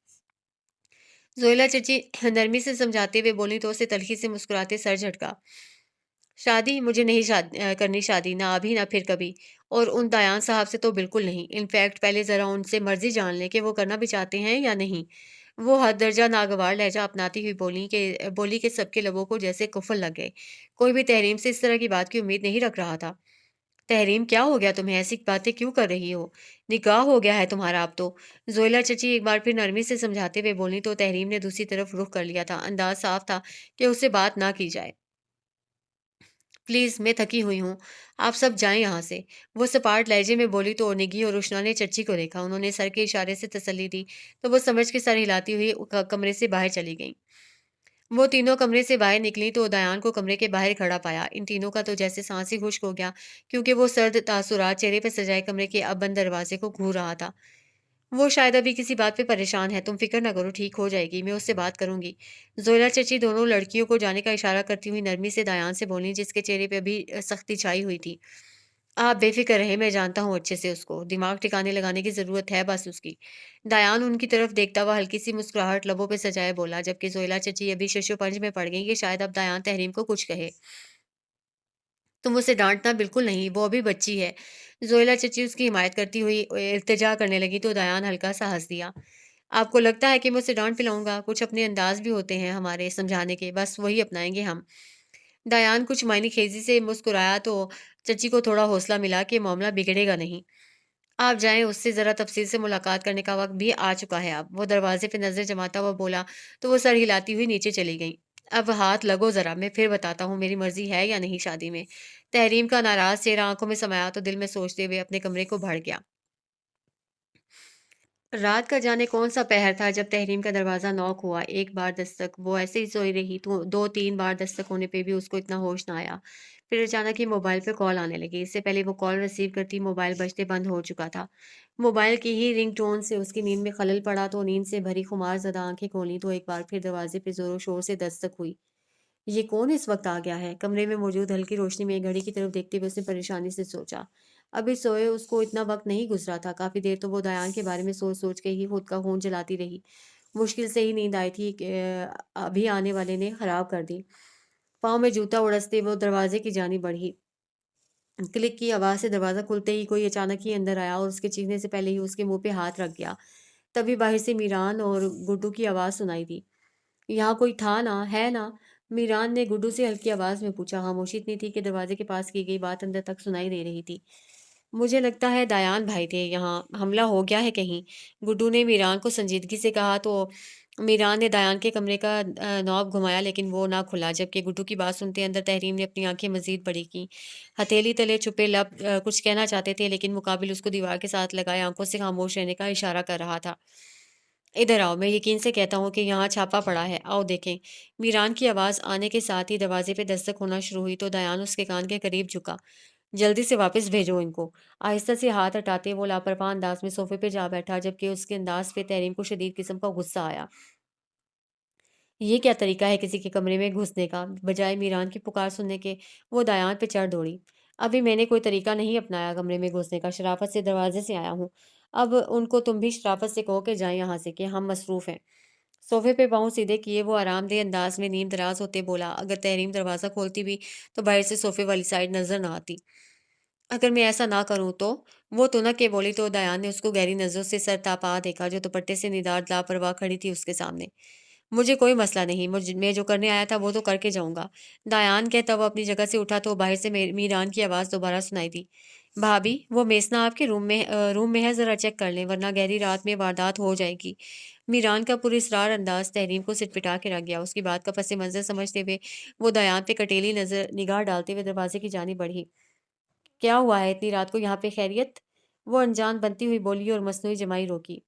ज़ोइला चची नरमी से समझाते हुए बोली तो उसे तल्ख़ी से मुस्कुराते सर झटका। शादी मुझे नहीं करनी शादी, ना अभी ना फिर कभी। और उन दयान साहब से तो बिल्कुल नहीं। इनफैक्ट पहले ज़रा उनसे मर्ज़ी जान लें कि वो करना भी चाहते हैं या नहीं। वो हद दर्जा नागवार लहज़ा अपनाती हुई बोली कि सबके लबों को जैसे कुफ़ल लग गए। कोई भी तहरीम से इस तरह की बात की उम्मीद नहीं रख रहा था। तहरीम, क्या हो गया तुम्हें? ऐसी बातें क्यों कर रही हो? निकाह हो गया है तुम्हारा अब तो। ज़ोइला चची एक बार फिर नरमी से समझाते हुए बोलीं तो तहरीम ने दूसरी तरफ रुख कर लिया था। अंदाज़ साफ़ था कि उससे बात ना की जाए। प्लीज़, मैं थकी हुई हूँ, आप सब जाएँ यहाँ से। वो सपाट लहजे में बोली तो निगी और रुशना ने चच्ची को देखा। उन्होंने सर के इशारे से तसल्ली दी, तो वो समझ के सर हिलाती हुई कमरे से बाहर चली गईं। वो तीनों कमरे से बाहर निकलीं तो दयान को कमरे के बाहर खड़ा पाया। इन तीनों का तो जैसे साँस ही खुश्क हो गया क्योंकि वो सर्द तासुरात चेहरे पे सजाए कमरे के अब बंद दरवाज़े को घूर रहा था। वो शायद अभी किसी बात पे परेशान है, तुम फ़िक्र ना करो, ठीक हो जाएगी, मैं उससे बात करूँगी। ज़ोइला चची दोनों लड़कियों को जाने का इशारा करती हुई नरमी से दायान से बोलीं जिसके चेहरे पे अभी सख्ती छाई हुई थी। आप बेफ़िक्र रहें, मैं जानता हूँ अच्छे से उसको, दिमाग ठिकाने लगाने की ज़रूरत है बस उसकी। दायान उनकी तरफ देखता हुआ हल्की-सी मुस्कुराहट लबों पे सजाए बोला, जबकि ज़ोइला चची अभी शशोपंज में पड़ गईं कि शायद अब दायान तहरीम को कुछ कहे। तुम उसे डाँटना बिल्कुल नहीं, वो अभी बच्ची है। ज़ोइला चची उसकी हिमायत करती हुई इल्तिजा करने लगी तो दायान हल्का-सा हँस दिया। आपको लगता है कि मैं उसे डाँट पिलाऊँगा? कुछ अपने अंदाज़ भी होते हैं हमारे समझाने के, बस वही अपनाएँगे हम। दायान कुछ मायनेखेज़ी से मुस्कुराया तो चची को थोड़ा हौसला मिला कि मामला बिगड़ेगा नहीं। आप जाएँ, उससे ज़रा तफ़सील से मुलाकात करने का वक़्त भी आ चुका है अब। वो दरवाज़े पे नज़र जमाता हुआ बोला, तो वो सर हिलाती हुई नीचे चली गईं। अब हाथ लगो ज़रा, मैं फिर बताता हूँ मेरी मर्ज़ी है या नहीं शादी में। तहरीम का नाराज़ चेहरा आँखों में समाया तो दिल में सोचते हुए अपने कमरे को भर गया। रात का जाने कौन-सा पहर था जब तहरीम का दरवाज़ा नॉक हुआ। एक बार दस्तक, वो ऐसे ही सोई रही तो 2-3 बार दस्तक होने पे भी उसको इतना होश ना आया। फिर अचानक ही मोबाइल पे कॉल आने लगी। इससे पहले वो कॉल रिसीव करती मोबाइल बजते बंद हो चुका था। मोबाइल की ही रिंगटोन से उसकी नींद में खलल पड़ा तो नींद से भरी खुमार-ज़दा आँखें खोलीं तो एक बार फिर दरवाज़े पे ज़ोरों-शोर से दस्तक हुई। ये कौन इस वक़्त आ गया है? कमरे में मौजूद हल्की रोशनी में घड़ी की तरफ देखते हुए उसने परेशानी से सोचा। अभी सोए उसको इतना वक़्त नहीं गुज़रा था। काफ़ी देर तो वो दयान के बारे में सोच-सोच के ही खुद का खून जलाती रही। मुश्किल से ही नींद आई थी कि अभी आने वाले ने ख़राब कर दी। पाँव में जूता उड़सते वो दरवाज़े की जानिब बढ़ी। क्लिक की आवाज़ से दरवाज़ा खुलते ही कोई अचानक ही अंदर आया और उसके चीखने से पहले ही उसके मुँह पे हाथ रख गया। तभी बाहर से मीरान और गुड्डू की आवाज़ सुनाई दी। यहाँ कोई था ना, है ना? मीरान ने गुड्डू से हल्की आवाज़ में पूछा। खामोशी इतनी थी कि दरवाज़े के पास की गई बात अंदर तक सुनाई दे रही थी। मुझे लगता है दायान भाई थे यहाँ, हमला हो गया है कहीं। गुड्डू ने मीरान को संजीदगी से कहा तो मीरान ने दायान के कमरे का नॉब घुमाया लेकिन वो ना खुला। जबकि गुड्डू की बात सुनते अंदर तहरीम ने अपनी आंखें मज़ीद बड़ी की। हथेली तले छुपे लब कुछ कहना चाहते थे लेकिन मुकाबिल उसको दीवार के साथ लगाए आंखों से खामोश रहने का इशारा कर रहा था। इधर आओ, मैं यकीन से कहता हूँ कि यहाँ छापा पड़ा है, आओ देखें। मीरान की आवाज़ आने के साथ ही दरवाजे पे दस्तक होना शुरू हुई तो दयान उसके कान के करीब झुका। जल्दी से वापस भेजो इनको। आहिस्ता से हाथ हटाते वो लापरवाह अंदाज में सोफे पे जा बैठा जबकि उसके अंदाज पे तहरीम को शदीद किस्म का गुस्सा आया। ये क्या तरीका है किसी के कमरे में घुसने का? बजाय मीरान की पुकार सुनने के, वो दायान पे चढ़ दौड़ी। अभी मैंने कोई तरीका नहीं अपनाया कमरे में घुसने का, शराफ़त से दरवाज़े से आया हूँ। अब उनको तुम भी शराफ़त से कहो कि जाएँ यहाँ से कि हम मसरूफ़ हैं। सोफ़े पे पाँव सीधे किए वो आरामदेह अंदाज में नीम दराज़ होते बोला, अगर तहरीम दरवाज़ा खोलती भी तो बाहर से सोफ़े वाली साइड नज़र ना आती। अगर मैं ऐसा ना करूँ तो? वो तुनक के बोली तो दयान ने उसको गहरी नज़रों से सर तपा देखा जो दुपट्टे से निदार लापरवाह खड़ी थी उसके सामने। मुझे कोई मसला नहीं, मैं जो करने आया था वो तो करके जाऊँगा। दायान कहता हुआ अपनी जगह से उठा तो बाहर से मीरान की आवाज़ दोबारा सुनाई दी। भाभी, वो मेस ना आपके रूम में है, ज़रा चेक कर लें, वरना गहरी रात में वारदात हो जाएगी। मीरान का पुरस्रार अंदाज तहरीम को सिटपिटा के रख गया। उसकी बात का पस मंज़र समझते हुए वो दयान पे कटेली नज़र निगाह डालते हुए दरवाजे की जानिब बढ़ी। क्या हुआ है इतनी रात को यहाँ पे, खैरियत? वो अनजान बनती हुई बोली और मसनूई जमाई रोकी।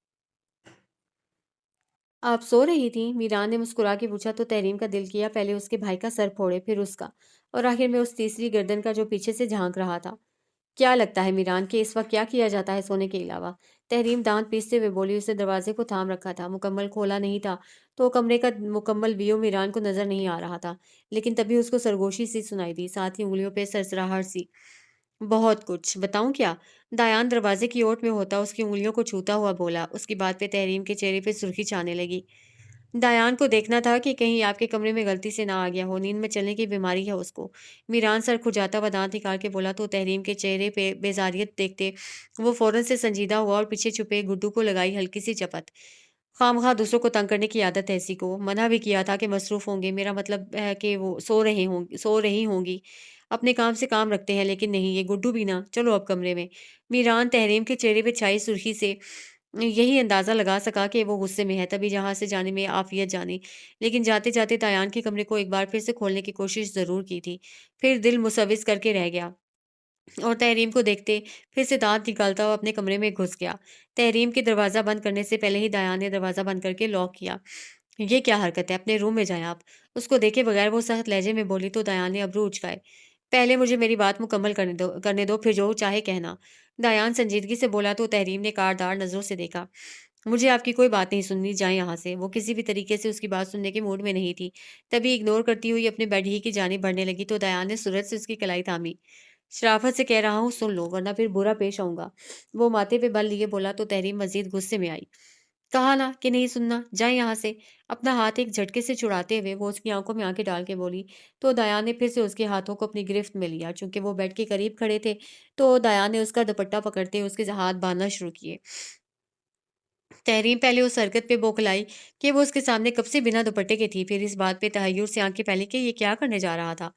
आप सो रही थीं? मीरान ने मुस्कुरा के पूछा तो तहरीम का दिल किया पहले उसके भाई का सर फोड़े, फिर उसका, और आखिर में उस तीसरी गर्दन का जो पीछे से झांक रहा था। क्या लगता है मीरान कि इस वक्त क्या किया जाता है सोने के अलावा? तहरीम दांत पीसते हुए बोली। उसे दरवाजे को थाम रखा था, मुकम्मल खोला नहीं था, तो कमरे का मुकम्मल व्यू मीरान को नजर नहीं आ रहा था। लेकिन तभी उसको सरगोशी सी सुनाई दी, साथ ही उंगलियों पे सरसराहट सी। बहुत कुछ बताऊं क्या? दायान दरवाजे की ओट में होता उसकी उंगलियों को छूता हुआ बोला। उसकी बात पे तहरीम के चेहरे पे सुर्खी छाने लगी। दायान को देखना था कि कहीं आपके कमरे में गलती से ना आ गया हो, नींद में चलने की बीमारी है उसको। मीरान सर खुजाता हुआ दांत निकाल के बोला तो तहरीम के चेहरे पे बेजारियत देखते वो फौरन से संजीदा हुआ और पीछे छुपे गुड्डू को लगाई हल्की सी चपत। खामखा दूसरों को तंग करने की आदत है इसी को, मना भी किया था कि मसरूफ होंगे, मेरा मतलब है कि वो सो रही होंगी, अपने काम से काम रखते हैं, लेकिन नहीं, ये गुड्डू भी ना। चलो अब कमरे में। मीरान तहरीम के चेहरे पे छाई सुर्खी से यही अंदाज़ा लगा सका कि वो गुस्से में है, तभी जहाँ से जाने में आफ़ियत जानी। लेकिन जाते-जाते दायान के कमरे को एक बार फिर से खोलने की कोशिश ज़रूर की थी। फिर दिल मुसव्विस करके रह गया और तहरीम को देखते फिर से दाँत निकालता हुआ अपने कमरे में घुस गया। तहरीम के दरवाज़ा बंद करने से पहले ही दायान ने दरवाज़ा बंद करके लॉक किया। ये क्या हरकत है? अपने रूम में जाएँ आप। उसको देखे बगैर वो सख्त लहजे में बोली तो दायान ने अबरू उचकाए। पहले मुझे मेरी बात मुकम्मल करने दो, फिर जो चाहे कहना। दायान संजीदगी से बोला तो तहरीम ने कारदार नज़रों से देखा। मुझे आपकी कोई बात नहीं सुननी, जाएँ यहाँ से। वो किसी भी तरीके से उसकी बात सुनने के मूड में नहीं थी। तभी इग्नोर करती हुई अपने बेड ही की जानिब बढ़ने लगी तो दयान ने सूरत से उसकी कलाई थामी। शराफ़त से कह रहा हूँ सुन लो, वरना फिर बुरा पेश आऊँगा। वो माथे पे बल लिए बोला तो तहरीम मज़ीद गुस्से में आई। कहा ना कि नहीं सुनना, जाएँ यहाँ से। अपना हाथ एक झटके से छुड़ाते हुए वो उसकी आंखों में आंखें डाल के बोली, तो दयान ने फिर से उसके हाथों को अपनी गिरफ्त में लिया। चूंकि वो बेड के करीब खड़े थे, तो दयान ने उसका दुपट्टा पकड़ते उसके हाथ बांधना शुरू किए। तहरीम पहले उस हरकत पे बौखलाई कि वो उसके सामने कब से बिना दुपट्टे के थी, फिर इस बात पे तहय्युर से आंखें फैली कि ये क्या करने जा रहा था।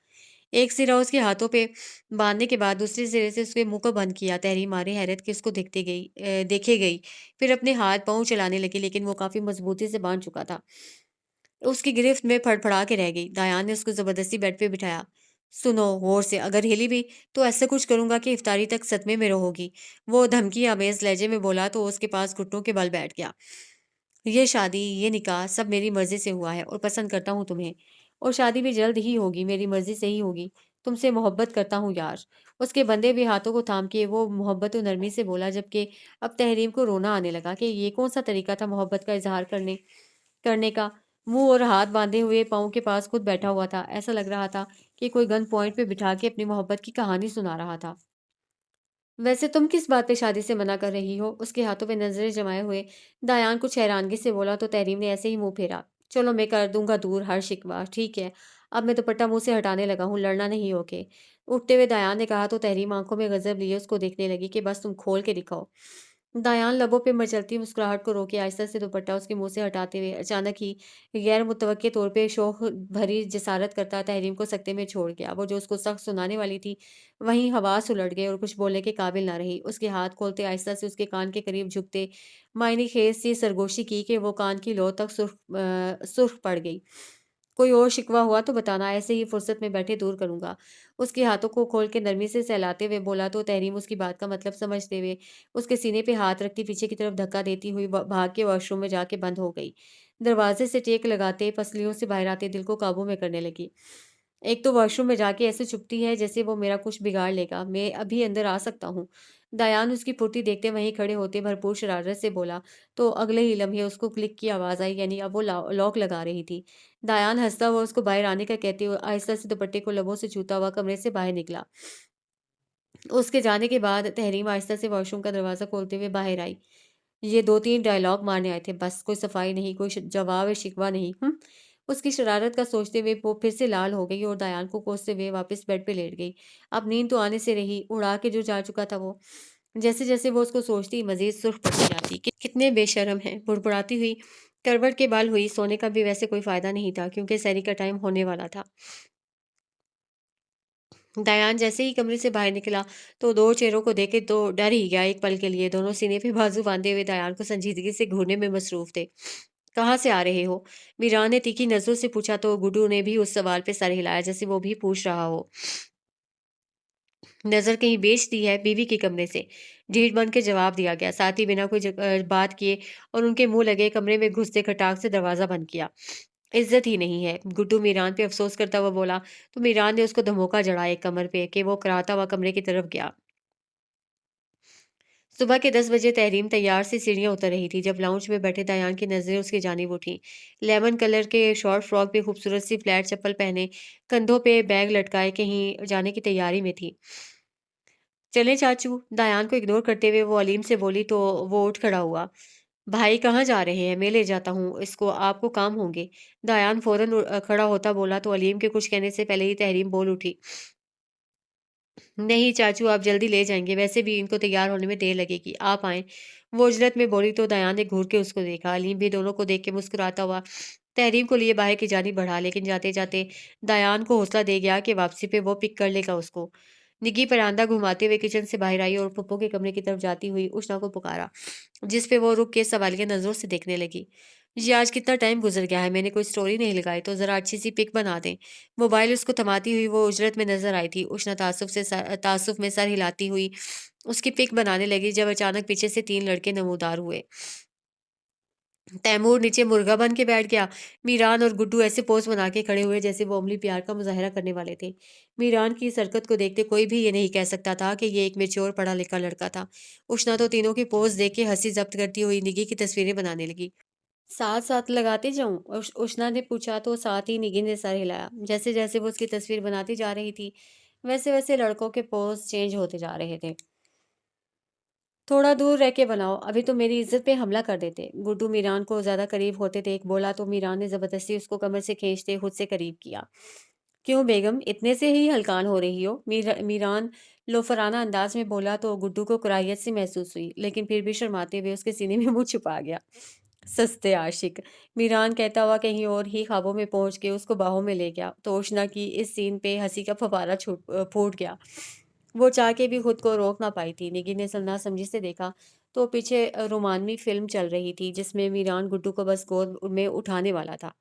एक सिरा उसके हाथों पे बांधने के बाद दूसरे सिरे से उसके मुंह को बंद किया। तहरीम मारे हैरत के उसको देखे गई, फिर अपने हाथ पांव चलाने लगी, लेकिन वो काफी मजबूती से बांध चुका था। उसकी गिरफ्त में फड़फड़ा के रह गई। दायान ने उसको जबरदस्ती बेड पे बिठाया। सुनो गौर से, अगर हिली भी तो ऐसा कुछ करूंगा कि इफ्तारी तक सदमे में रहोगी। वो धमकी आमेज लहजे में बोला तो उसके पास घुटनों के बल बैठ गया। ये शादी, ये निकाह सब मेरी मर्ज़ी से हुआ है और पसंद करता हूँ तुम्हें। और शादी भी जल्द ही होगी, मेरी मर्ज़ी से ही होगी। तुमसे मोहब्बत करता हूँ यार। उसके बंधे हुए हाथों को थाम के वो मोहब्बत और नरमी से बोला, जबकि अब तहरीम को रोना आने लगा कि ये कौन-सा तरीका था मोहब्बत का इज़हार करने करने का। मुँह और हाथ बाँधे हुए पाँव के पास खुद बैठा हुआ था। ऐसा लग रहा था कि कोई गन पॉइंट पे बिठा के अपनी मोहब्बत की कहानी सुना रहा था। वैसे तुम किस बात पे शादी से मना कर रही हो? उसके हाथों पे नजरें जमाए हुए दायान कुछ हैरानगी से बोला तो तहरीम ने ऐसे ही मुंह फेरा। चलो मैं कर दूंगा दूर हर शिकवा, ठीक है। अब मैं दुपट्टा मुंह से हटाने लगा हूँ, लड़ना नहीं, ओके। उठते हुए दायान ने कहा तो तहरीम आंखों में गजब लिए उसको देखने लगी कि बस तुम खोल के दिखाओ। दायान लबों पे मचलती मुस्कुराहट को रोके आहिस्ता से दुपट्टा उसके मुंह से हटाते हुए अचानक ही गैर मुतवक्के तौर पे शौक भरी जसारत करता तहरीम को सकते में छोड़ गया। वो जो उसको सख्त सुनाने वाली थी वहीं हवास उलट गए और कुछ बोलने के काबिल ना रही। उसके हाथ खोलते आहिस्ता से उसके कान के करीब झुकते मायने खेज से सरगोशी की कि वो कान की लौ तक सुर्ख पड़ गई। कोई और शिकवा हुआ तो बताना, ऐसे ही फुर्सत में बैठे दूर करूंगा। उसके हाथों को खोल के नरमी से सहलाते हुए बोला तो तहरीम उसकी बात का मतलब समझते हुए उसके सीने पे हाथ रखती पीछे की तरफ धक्का देती हुई भाग के वॉशरूम में जाके बंद हो गई। दरवाजे से टेक लगाते पसलियों से बाहर आते दिल को काबू में करने लगी। एक तो वॉशरूम में जाके ऐसे चुभती है जैसे वो मेरा कुछ बिगाड़ लेगा। मैं अभी अंदर आ सकता हूँ? दायान उसकी फुर्ती देखते वहीं खड़े होते भरपूर शरारत से बोला तो अगले ही लम्हे उसको क्लिक की आवाज़ आई, यानी अब वो लॉक लगा रही थी। दायान हंसता हुआ उसको बाहर आने का कहते हुए आहिस्ता से दुपट्टे को लबों से छूता हुआ कमरे से बाहर निकला। उसके जाने के बाद तहरीम आहिस्ता से वॉशरूम का दरवाज़ा खोलते हुए बाहर आई। ये 2-3 डायलॉग मारने आए थे बस, कोई सफाई नहीं, कोई जवाब या शिकवा नहीं। उसकी शरारत का सोचते हुए वो फिर से लाल हो गई और दायान को कोसते हुए वापस बेड पे लेट गई। अब नींद तो आने से रही, उड़ा के जो जा चुका था वो। जैसे जैसे वो उसको सोचती मजीद सुर्ख पड़ती जाती कि कितने बेशर्म हैं। बुड़बुड़ाती हुई करवट के बल हुई। सोने का भी वैसे कोई फायदा नहीं था क्योंकि सहरी का टाइम होने वाला था। दयान जैसे ही कमरे से बाहर निकला तो दो चेहरों को देख के तो डर ही गया एक पल के लिए। दोनों सीने पे बाजू बांधे हुए दयान को संजीदगी से घूरने में मसरूफ थे। कहाँ से आ रहे हो? मीरान ने तीखी नजरों से पूछा तो गुड्डू ने भी उस सवाल पे सर हिलाया जैसे वो भी पूछ रहा हो। नजर कहीं बेच दी है बीवी के कमरे से। ढीठ बन के जवाब दिया गया। साथ ही बिना कोई बात किए और उनके मुंह लगे कमरे में घुसते खटाक से दरवाजा बंद किया। इज्जत ही नहीं है। गुड्डू मीरान पे अफसोस करता हुआ बोला तो मीरान ने उसको धमोका जड़ा एक कमर पे कि वो कराहता हुआ कमरे की तरफ गया। सुबह के 10 बजे तहरीम तैयार से सीढ़ियां उतर रही थी जब लाउंज में बैठे दयान की नजरें उसकी जानिब उठी। लेमन कलर के शॉर्ट फ्रॉक पे खूबसूरत सी फ्लैट चप्पल पहने, कंधों पे बैग लटकाए कहीं जाने की तैयारी में थी। चले चाचू, दायान को इग्नोर करते हुए वो अलीम से बोली तो वो उठ खड़ा हुआ। भाई कहाँ जा रहे हैं? मैं ले जाता हूँ इसको, आपको काम होंगे। दायान फौरन खड़ा होता बोला तो अलीम के कुछ कहने से पहले ही तहरीम बोल उठी। नहीं चाचू, आप जल्दी ले जाएंगे, वैसे भी इनको तैयार होने में देर लगेगी, आप आए। वो उजलत में बोली तो दयान ने घूर के उसको देखा। अलीम भी दोनों को देख के मुस्कुराता हुआ तहरीम को लिए बाहर की जानी बढ़ा, लेकिन जाते जाते दयान को हौसला दे गया कि वापसी पे वो पिक कर लेगा उसको। निगी परांदा घुमाते हुए किचन से बाहर आई और पप्पो के कमरे की तरफ जाती हुई उष्णा को पुकारा, जिस पे वो रुक के सवालिया नजरों से देखने लगी। जी आज कितना टाइम गुजर गया है, मैंने कोई स्टोरी नहीं लगाई तो जरा अच्छी सी पिक बना दें। मोबाइल उसको थमाती हुई वो उजरत में नजर आई थी। उष्णा तासुफ में सर हिलाती हुई उसकी पिक बनाने लगी जब अचानक पीछे से 3 लड़के नमूदार हुए। तैमूर नीचे मुर्गा बन के बैठ गया। मीरान और गुड्डू ऐसे पोज बना के खड़े हुए जैसे वो अमली प्यार का मुजाहरा करने वाले थे। मीरान की इस हरकत को देखते कोई भी ये नहीं कह सकता था कि ये एक मैच्योर पढ़ा लिखा लड़का था। उष्णा तो तीनों की पोज देख के हंसी जब्त करती हुई निगी की तस्वीरें बनाने लगी। साथ साथ लगाते जाऊं? उष्णा ने पूछा तो साथ ही निगी ने सर हिलाया। जैसे जैसे वो उसकी तस्वीर बनाती जा रही थी वैसे वैसे लड़कों के पोज चेंज होते जा रहे थे। थोड़ा दूर रह के बनाओ, अभी तो मेरी इज्जत पे हमला कर देते। गुड्डू मीरान को ज्यादा करीब होते देख बोला तो मीरान ने जबरदस्ती उसको कमर से खींचते खुद से करीब किया। क्यों बेगम, इतने से ही हलकान हो रही हो? मीरान लोफराना अंदाज में बोला तो गुड्डू को कराहियत सी महसूस हुई, लेकिन फिर भी शर्माते हुए उसके सीने में मुंह छुपा गया। सस्ते आशिक, मीरान कहता हुआ कहीं और ही ख्वाबों में पहुंच के उसको बाहों में ले गया तो उष्णा की इस सीन पे हंसी का फव्वारा फूट गया। वो चाह के भी खुद को रोक ना पाई थी। निगी ने सन्ना समझी से देखा तो पीछे रोमानवी फिल्म चल रही थी जिसमें मीरान गुड्डू को बस गोद में उठाने वाला था।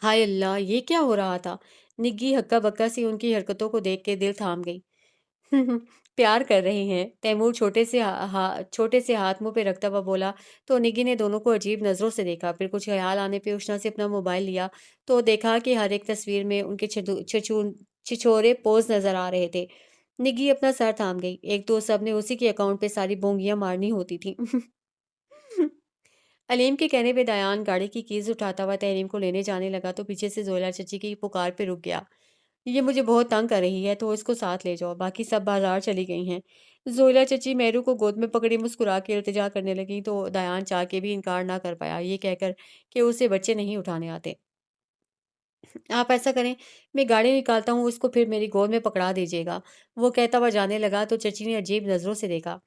हाय अल्लाह, ये क्या हो रहा था? निग्गी हक्का बक्का सी उनकी हरकतों को देख के दिल थाम गई। प्यार कर रहे हैं, तैमूर छोटे से हाथ मुंह पे रखता हुआ बोला तो निगी ने दोनों को अजीब नजरों से देखा। फिर कुछ ख्याल आने पे उष्णा से अपना मोबाइल लिया तो देखा कि हर एक तस्वीर में उनके छिछोरे पोज नजर आ रहे थे। निगी अपना सर थाम गई। एक तो सबने उसी के अकाउंट पे सारी बोंगियां मारनी होती थी। अलीम के कहने पे दयान गाड़ी की कीज उठाता हुआ तहरीम को लेने जाने लगा तो पीछे से जोयला चची की पुकार पे रुक गया। ये मुझे बहुत तंग कर रही है तो इसको साथ ले जाओ, बाकी सब बाजार चली गई हैं। जोयला चची मेहरू को गोद में पकड़ी मुस्कुरा के इल्तिजा करने लगी तो दयान चाह के भी इनकार ना कर पाया, ये कहकर कि उसे बच्चे नहीं उठाने आते। आप ऐसा करें, मैं गाड़ी निकालता हूँ, उसको फिर मेरी गोद में पकड़ा दीजिएगा। वो कहता हुआ जाने लगा तो चची ने अजीब नजरों से देखा।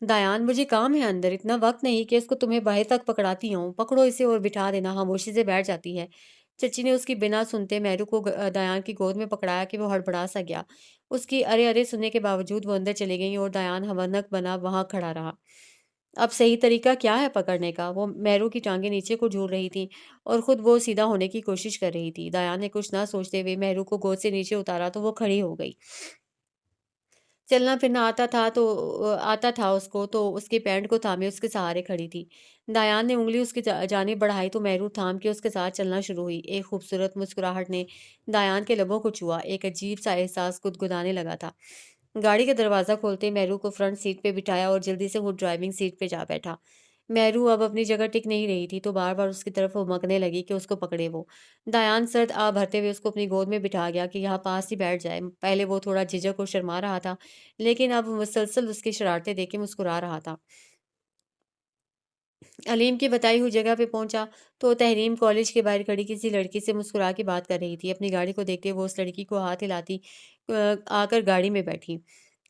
दायान, मुझे काम है अंदर, इतना वक्त नहीं कि इसको तुम्हें बाहर तक पकड़ाती हूँ। पकड़ो इसे और बिठा देना, खामोशी से बैठ जाती है। चची ने उसकी बिना सुनते मेहरू को दायान की गोद में पकड़ाया कि वो हड़बड़ा सा गया। उसकी अरे अरे सुनने के बावजूद वो अंदर चली गई और दायान हवनक बना वहां खड़ा रहा। अब सही तरीका क्या है पकड़ने का? वो मेहरू की टांगे नीचे को झूल रही थी और खुद वो सीधा होने की कोशिश कर रही थी। दायान ने कुछ ना सोचते हुए मेहरू को गोद से नीचे उतारा तो वो खड़ी हो गई। चलना-फिरना आता था उसको तो उसके पैंट को थामे उसके सहारे खड़ी थी। दायान ने उँगली उसकी जानिब बढ़ाई तो मेहरू थाम के उसके साथ चलना शुरू हुई। एक खूबसूरत मुस्कुराहट ने दायान के लबों को छुआ। एक अजीब-सा एहसास गुदगुदाने लगा था। गाड़ी का दरवाज़ा खोलते मेहरू को फ्रंट सीट पे बिठाया और जल्दी से वो ड्राइविंग सीट पे जा बैठा। मेहरू अब अपनी जगह टिक नहीं रही थी तो बार-बार उसकी तरफ हुमकने लगी कि उसको पकड़े वो। दायान सर्द आ भरते हुए उसको अपनी गोद में बिठा गया कि यहाँ पास ही बैठ जाए। पहले वो थोड़ा झिझक और शर्मा रहा था, लेकिन अब मुसलसल उसकी शरारतें देख के मुस्कुरा रहा था। अलीम की बताई हुई जगह पे पहुंचा तो तहरीम कॉलेज के बाहर खड़ी किसी लड़की से मुस्कुरा के बात कर रही थी। अपनी गाड़ी को देखते वो उस लड़की को हाथ हिलाती आकर गाड़ी में बैठी।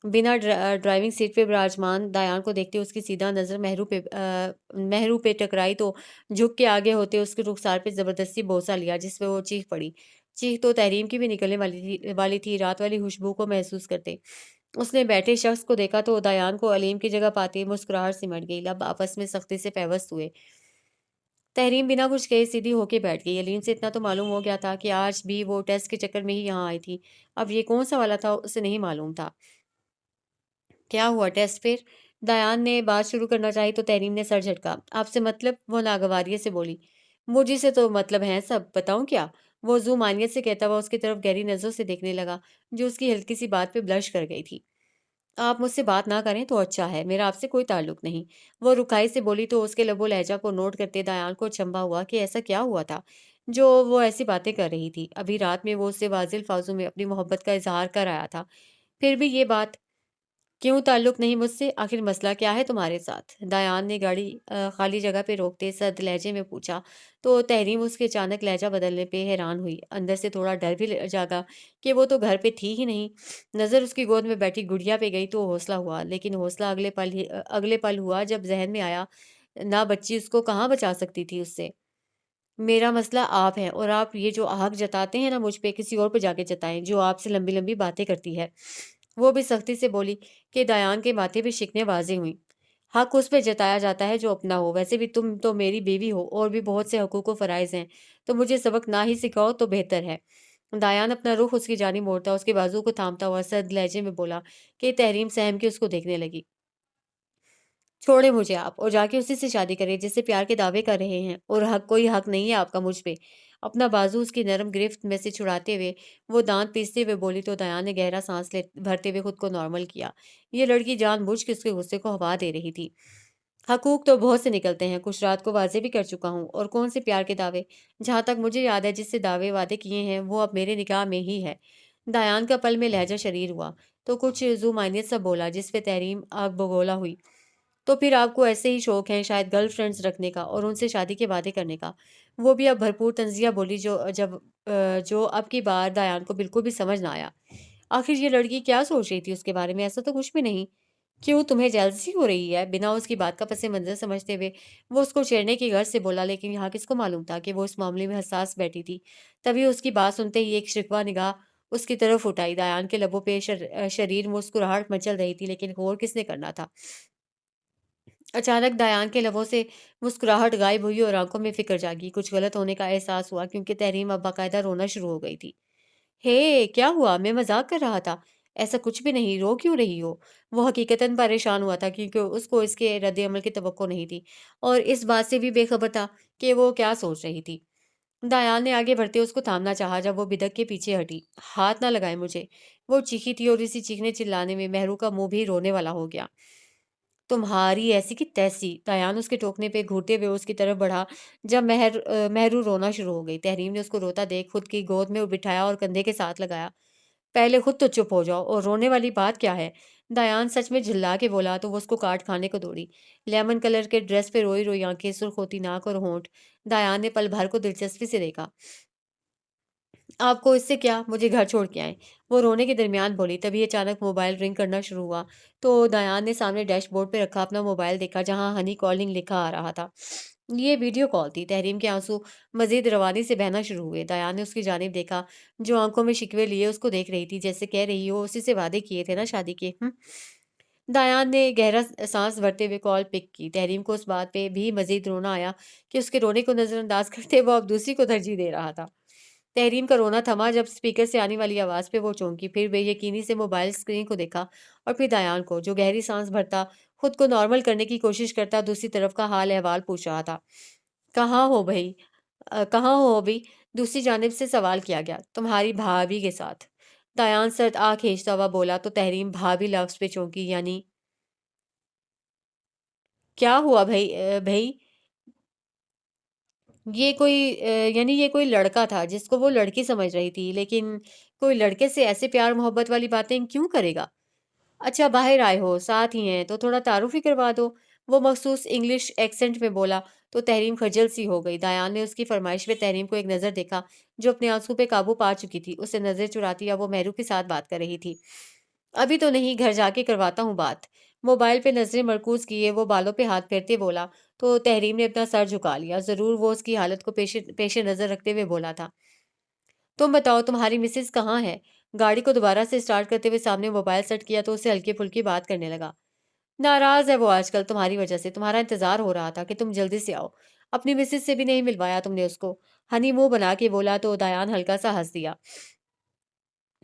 बिना ड्राइविंग सीट पे विराजमान दायान को देखते उसकी सीधा नज़र मेहरू पे टकराई तो झुक के आगे होते उसके रुखसार पे ज़बरदस्ती बोसा लिया जिस पे वो चीख पड़ी। चीख तो तहरीम की भी निकलने वाली थी रात वाली खुशबू को महसूस करते। उसने बैठे शख्स को देखा तो दयान को अलीम की जगह पाते मुस्कुराहट सिमट गई, लब आपस में सख्ती से पेवस्त हुए। तहरीम बिना कुछ कहे सीधी होके बैठ गई। अलीम से इतना तो मालूम हो गया था कि आज भी वो टेस्ट के चक्कर में ही यहाँ आई थी। अब ये कौन सा वाला था उसे नहीं मालूम था। क्या हुआ टेस्ट फिर? दयान ने बात शुरू करना चाही तो तहरीम ने सर झटका। आपसे मतलब? वो नागवारियत से बोली। मुझे से तो मतलब है सब, बताऊं क्या? वो जू मानियत से कहता हुआ उसकी तरफ गहरी नजरों से देखने लगा, जो उसकी हल्की सी बात पे ब्लश कर गई थी। आप मुझसे बात ना करें तो अच्छा है, मेरा आपसे कोई ताल्लुक नहीं। वो रुखाई से बोली तो उसके लबो लहजा को नोट करते दयान को अचंभा हुआ कि ऐसा क्या हुआ था जो वो ऐसी बातें कर रही थी। अभी रात में वो उससे वाजिल फाजू में अपनी मोहब्बत का इजहार कर आया था, फिर भी ये बात क्यों? ताल्लुक नहीं मुझसे? आखिर मसला क्या है तुम्हारे साथ? दयान ने गाड़ी खाली जगह पे रोकते सर्द लहजे में पूछा तो तहरीम उसके अचानक लहजा बदलने पे हैरान हुई। अंदर से थोड़ा डर भी जागा कि वो तो घर पे थी ही नहीं। नज़र उसकी गोद में बैठी गुड़िया पे गई तो हौसला हुआ, लेकिन हौसला अगले पल हुआ जब जहन में आया ना बच्ची उसको कहाँ बचा सकती थी उससे। मेरा मसला आप है, और आप ये जो आग जताते हैं ना मुझ पे, किसी और पे जाके जताएं जो आपसे लंबी लंबी बातें करती है। वो भी सख्ती से बोली कि दयान के माथे पे शिकने वाज़ेह हुई। हक उस पे जताया जाता है जो अपना हो। वैसे भी तुम तो मेरी बीवी हो और भी बहुत से हकूक व फ़राइज़ हैं, तो मुझे सबक ना ही सिखाओ तो बेहतर है। दायान अपना रुख उसकी जानिब मोड़ता, उसके बाजू को थामता हुआ सर्द लहजे में बोला कि तहरीम सहम के उसको देखने लगी। छोड़े मुझे आप और जाके उसी से शादी करें जिससे प्यार के दावे कर रहे हैं, और हक कोई हक नहीं है आपका मुझ पे। अपना बाजू उसकी नरम गिरफ्त में से छुड़ाते हुए वो दांत पीसते हुए बोली तो दयान ने गहरा सांस ले भरते हुए खुद को नॉर्मल किया। ये लड़की जानबूझ के उसके गुस्से को हवा दे रही थी। हकूक तो बहुत से निकलते हैं, कुछ रात को वाजे भी कर चुका हूँ, और कौन से प्यार के दावे। जहां तक मुझे याद है जिससे दावे वादे किए हैं वो अब मेरे निकाह में ही है। दयान का पल में लहजा शरीर हुआ तो कुछ जू मानियत सा बोला, जिस पे तहरीम आग बगोला हुई। तो फिर आपको ऐसे ही शौक है शायद गर्लफ्रेंड्स रखने का और उनसे शादी के वादे करने का। वो भी अब भरपूर तंज़िया बोली, जो अब की बार दयान को बिल्कुल भी समझ ना आया। आखिर ये लड़की क्या सोच रही थी उसके बारे में? ऐसा तो कुछ भी नहीं। क्यों, तुम्हें जेलसी हो रही है? बिना उसकी बात का पस-ए-मंज़र समझते हुए वो उसको छेड़ने की गर्ज से बोला, लेकिन यहाँ किसको मालूम था कि वो इस मामले में हसास बैठी थी। तभी उसकी बात सुनते ही एक शिकवा निगाह उसकी तरफ उठाई। दयान के लबों पे शरीर मुस्कुराहट मचल रही थी, लेकिन गौर किसने करना था? अचानक दायान के लबों से मुस्कुराहट गायब हुई और आंखों में फिक्र जागी। कुछ गलत होने का एहसास हुआ क्योंकि तहरीम अब बाकायदा रोना शुरू हो गई थी। हे, क्या हुआ? मैं मजाक कर रहा था। ऐसा कुछ भी नहीं, रो क्यों रही हो? वो हकीकतन परेशान हुआ था क्योंकि उसको इसके रद्द अमल की तवक्को नहीं थी, और इस बात से भी बेखबर था कि वो क्या सोच रही थी। दायान ने आगे बढ़ते उसको थामना चाहा जब वो बिदक के पीछे हटी। हाथ ना लगाए मुझे। वो चीखी थी और इसी चीखने चिल्लाने में महरू का मुंह भी रोने वाला हो गया। तुम्हारी ऐसी की तैसी। दयान उसके टोकने पे घूरते हुए उसकी तरफ बढ़ा जब महरू रोना शुरू हो गई। तहरीम ने उसको रोता देख खुद की गोद में बिठाया और कंधे के साथ लगाया। पहले खुद तो चुप हो जाओ, और रोने वाली बात क्या है? दयान सच में झिल्ला के बोला तो वो उसको काट खाने को दौड़ी। लेमन कलर के ड्रेस पे रोई रोई आंखें, सुर्ख होती नाक और होंठ। दयान ने पल भर को दिलचस्पी से देखा। आपको इससे क्या? मुझे घर छोड़ के आएँ। वो रोने के दरमियान बोली, तभी अचानक मोबाइल रिंग करना शुरू हुआ। तो दयान ने सामने डैशबोर्ड पे रखा अपना मोबाइल देखा, जहाँ हनी कॉलिंग लिखा आ रहा था। ये वीडियो कॉल थी। तहरीम के आंसू मज़ीद रवानी से बहना शुरू हुए। दयान ने उसकी जानिब देखा, जो आंखों में शिकवे लिए उसको देख रही थी, जैसे कह रही हो उसी से वादे किए थे ना शादी के, हुँ? दायान ने गहरा साँस भरते हुए कॉल पिक की। तहरीम को उस बात पे भी मज़ीद रोना आया कि उसके रोने को नज़रअंदाज करते वो अब दूसरी को तरजीह दे रहा था। तहरीम का रोना थमा जब स्पीकर से आने वाली आवाज़ पे वो चौंकी, फिर बेयकीनी से मोबाइल स्क्रीन को देखा और फिर दायान को, जो गहरी साँस भरता, खुद को नॉर्मल करने की कोशिश करता दूसरी तरफ का हाल-अहवाल पूछ रहा था। "कहाँ हो भई? कहाँ हो अभी?" दूसरी जानिब से सवाल किया गया। "तुम्हारी भाभी के साथ।" दायान सर्द आह खींचता हुआ बोला तो तहरीम भाभी लफ्ज़ पे चौंकी, यानी क्या हुआ भई? यानी ये कोई लड़का था जिसको वो लड़की समझ रही थी, लेकिन कोई लड़के से ऐसे प्यार मोहब्बत वाली बातें क्यों करेगा? अच्छा, बाहर आए हो, साथ ही हैं, तो थोड़ा तारुफ ही करवा दो। वो मखसूस इंग्लिश एक्सेंट में बोला तो तहरीम खजल सी हो गई। दायान ने उसकी फरमाइश पे तहरीम को एक नज़र देखा, जो अपने आंसू पे काबू पा चुकी थी। उससे नज़र चुराती अब वो मेहरू के साथ बात कर रही थी। अभी तो नहीं, घर जाके करवाता हूँ बात। मोबाइल पे नज़रें मरकूज़ किए वो बालों पे हाथ फेरते बोला तो तहरीम ने अपना सर झुका लिया। ज़रूर वो उसकी हालत को पेश नज़र रखते हुए बोला था। तुम बताओ तुम्हारी मिसेज कहाँ है? गाड़ी को दोबारा से स्टार्ट करते हुए सामने मोबाइल सेट किया तो उससे हल्की-फुल्की बात करने लगा। नाराज़ है वो आजकल तुम्हारी वजह से, तुम्हारा इंतज़ार हो रहा था कि तुम जल्दी से आओ। अपनी मिसेज से भी नहीं मिलवाया तुमने उसको। हनी मुँह बना के बोला तो दयान हल्का-सा हँस दिया।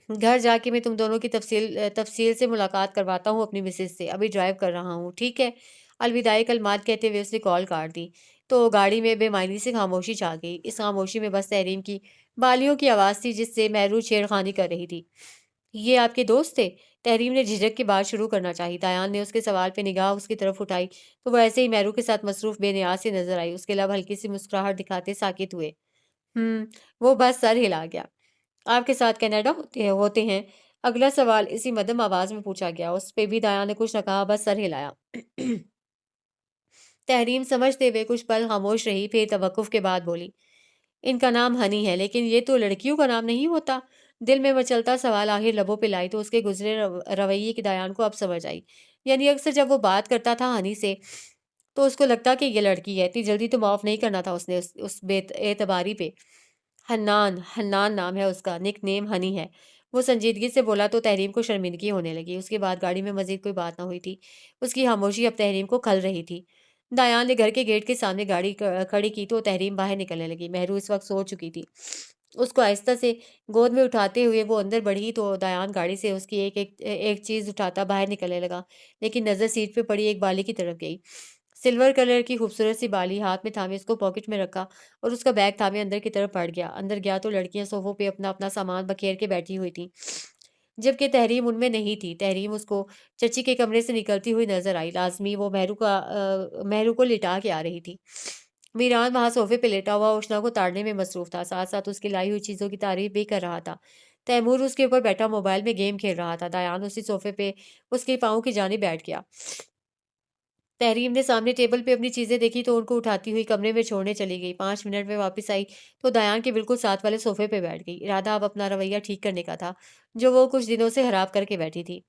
घर जाके मैं तुम दोनों की तफ़सील से मुलाकात करवाता हूँ अपनी मिसेज से, अभी ड्राइव कर रहा हूँ, ठीक है? अलविदाई कलमात कहते हुए उसने कॉल काट दी। तो गाड़ी में बेमायनी से खामोशी छा गई। इस खामोशी में बस तहरीम की बालियों की आवाज़ थी जिससे महरू छेड़खानी कर रही थी। ये आपके दोस्त थे? तहरीम ने झिझक के बात शुरू करना चाही। दायान ने उसके सवाल पे निगाह उसकी तरफ उठाई, तो वो ऐसे ही महरू के साथ मसरूफ़ बेनियाज़ सी नज़र आई। उसके लब हल्की-सी मुस्कुराहट दिखाते साकित हुए। वो बस सर हिला गया। आपके साथ कनाडा होते हैं? अगला सवाल इसी मध्यम आवाज़ में पूछा गया। उस पे भी दायान ने कुछ न कहा, बस सर हिलाया। तहरीम समझते हुए कुछ पल खामोश रही, फिर तवक्कुफ के बाद बोली, इनका नाम हनी है, लेकिन ये तो लड़कियों का नाम नहीं होता। दिल में मचलता सवाल आखिर लबों पे लाई तो उसके गुजरे रवैये की दायान को अब समझ आई। यानी अक्सर जब वो बात करता था हनी से, तो उसको लगता कि ये लड़की है। इतनी जल्दी तो माफ नहीं करना था उसने उस एतबारी पे। हन्नान, हन्नान नाम है उसका, निक नेम हनी है। वो संजीदगी से बोला तो तहरीम को शर्मिंदगी होने लगी। उसके बाद गाड़ी में मज़ीद कोई बात ना हुई थी। उसकी खामोशी अब तहरीम को खल रही थी। दायान ने घर के गेट के सामने गाड़ी खड़ी की तो तहरीम बाहर निकलने लगी। महरू इस वक़्त सो चुकी थी। उसको आहिस्ता से गोद में उठाते हुए वो अंदर बढ़ी तो दायान गाड़ी से उसकी एक चीज़ उठाता बाहर निकलने लगा। लेकिन नज़र सीट पे पड़ी एक बाली की तरफ गई। सिल्वर कलर की खूबसूरत सी बाली हाथ में थामे उसको पॉकेट में रखा और उसका बैग थामे अंदर की तरफ बढ़ गया। अंदर गया तो लड़कियां सोफों पे अपना-अपना सामान बखेर के बैठी हुई थीं। जबकि तहरीम उनमें नहीं थी। तहरीम उसको चची के कमरे से निकलती हुई नज़र आई। लाज़मी वो महरू को लिटा के आ रही थी। मीरान वहाँ सोफ़े पे लेटा हुआ उष्णा को ताड़ने में मसरूफ़ था। साथ-साथ उसकी लाई हुई चीज़ों की तारीफ़ भी कर रहा था। तैमूर उसके ऊपर बैठा मोबाइल में गेम खेल रहा था। दायान उसी सोफ़े पे उसके पाँव की जानिब बैठ गया। तहरीम ने सामने टेबल पे अपनी चीज़ें देखी तो उनको उठाती हुई कमरे में छोड़ने चली गई। 5 मिनट में वापस आई तो दायान के बिल्कुल साथ वाले सोफ़े पे बैठ गई। इरादा अब अपना रवैया ठीक करने का था, जो वो कुछ दिनों से खराब करके बैठी थी।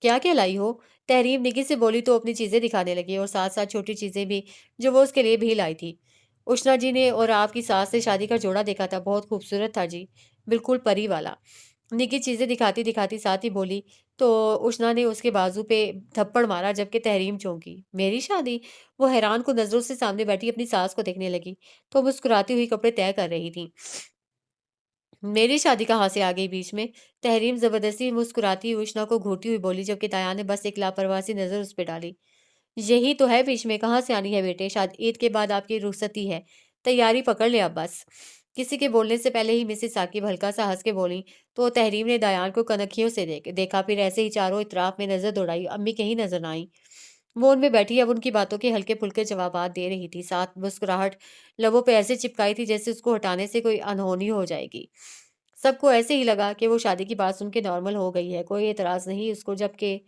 क्या-क्या लाई हो? तहरीम निकी से बोली तो अपनी चीज़ें दिखाने लगी और साथ-साथ छोटी चीज़ें भी, जो वो उसके लिए भी लाई थी। उष्णा जी ने और आपकी सास से शादी का जोड़ा देखा था, बहुत खूबसूरत था जी, बिल्कुल परी वाला। निकी चीज़ें दिखाती-दिखाती साथ ही बोली, तो उष्णा ने उसके बाजू पे थप्पड़ मारा जबकि तहरीम चौंकी। मेरी शादी? वो हैरान कुन नज़रों से सामने बैठी अपनी सास को देखने लगी, तो मुस्कुराती हुई कपड़े तय कर रही थी। मेरी शादी कहाँ से आ गई बीच में? तहरीम ज़बरदस्ती मुस्कुराती हुई उष्णा को घूरती हुई बोली जबकि दायान ने बस एक लापरवाह सी नज़र उस पे डाली। यही तो है बीच में, कहाँ से आनी है बेटे? शायद ईद के बाद आपकी रुखसती है। तैयारी पकड़ ले अब बस। किसी के बोलने से पहले ही मिसेस साकिब हल्का-सा हँस के बोलीं, तो तहरीम ने दायान को कनखियों से देखा, फिर ऐसे ही चारों इतराफ में नज़र दौड़ाई, अम्मी कहीं नज़र ना आईं। वो उनमें बैठी अब उनकी बातों के हल्के-फुल्के जवाबात दे रही थी, साथ मुस्कुराहट लबों पे ऐसे चिपकाई थी जैसे उसको हटाने से कोई अनहोनी हो जाएगी। सबको ऐसे ही लगा कि वो शादी की बात सुन के नॉर्मल हो गई है, कोई एतराज़ नहीं उसको जबकि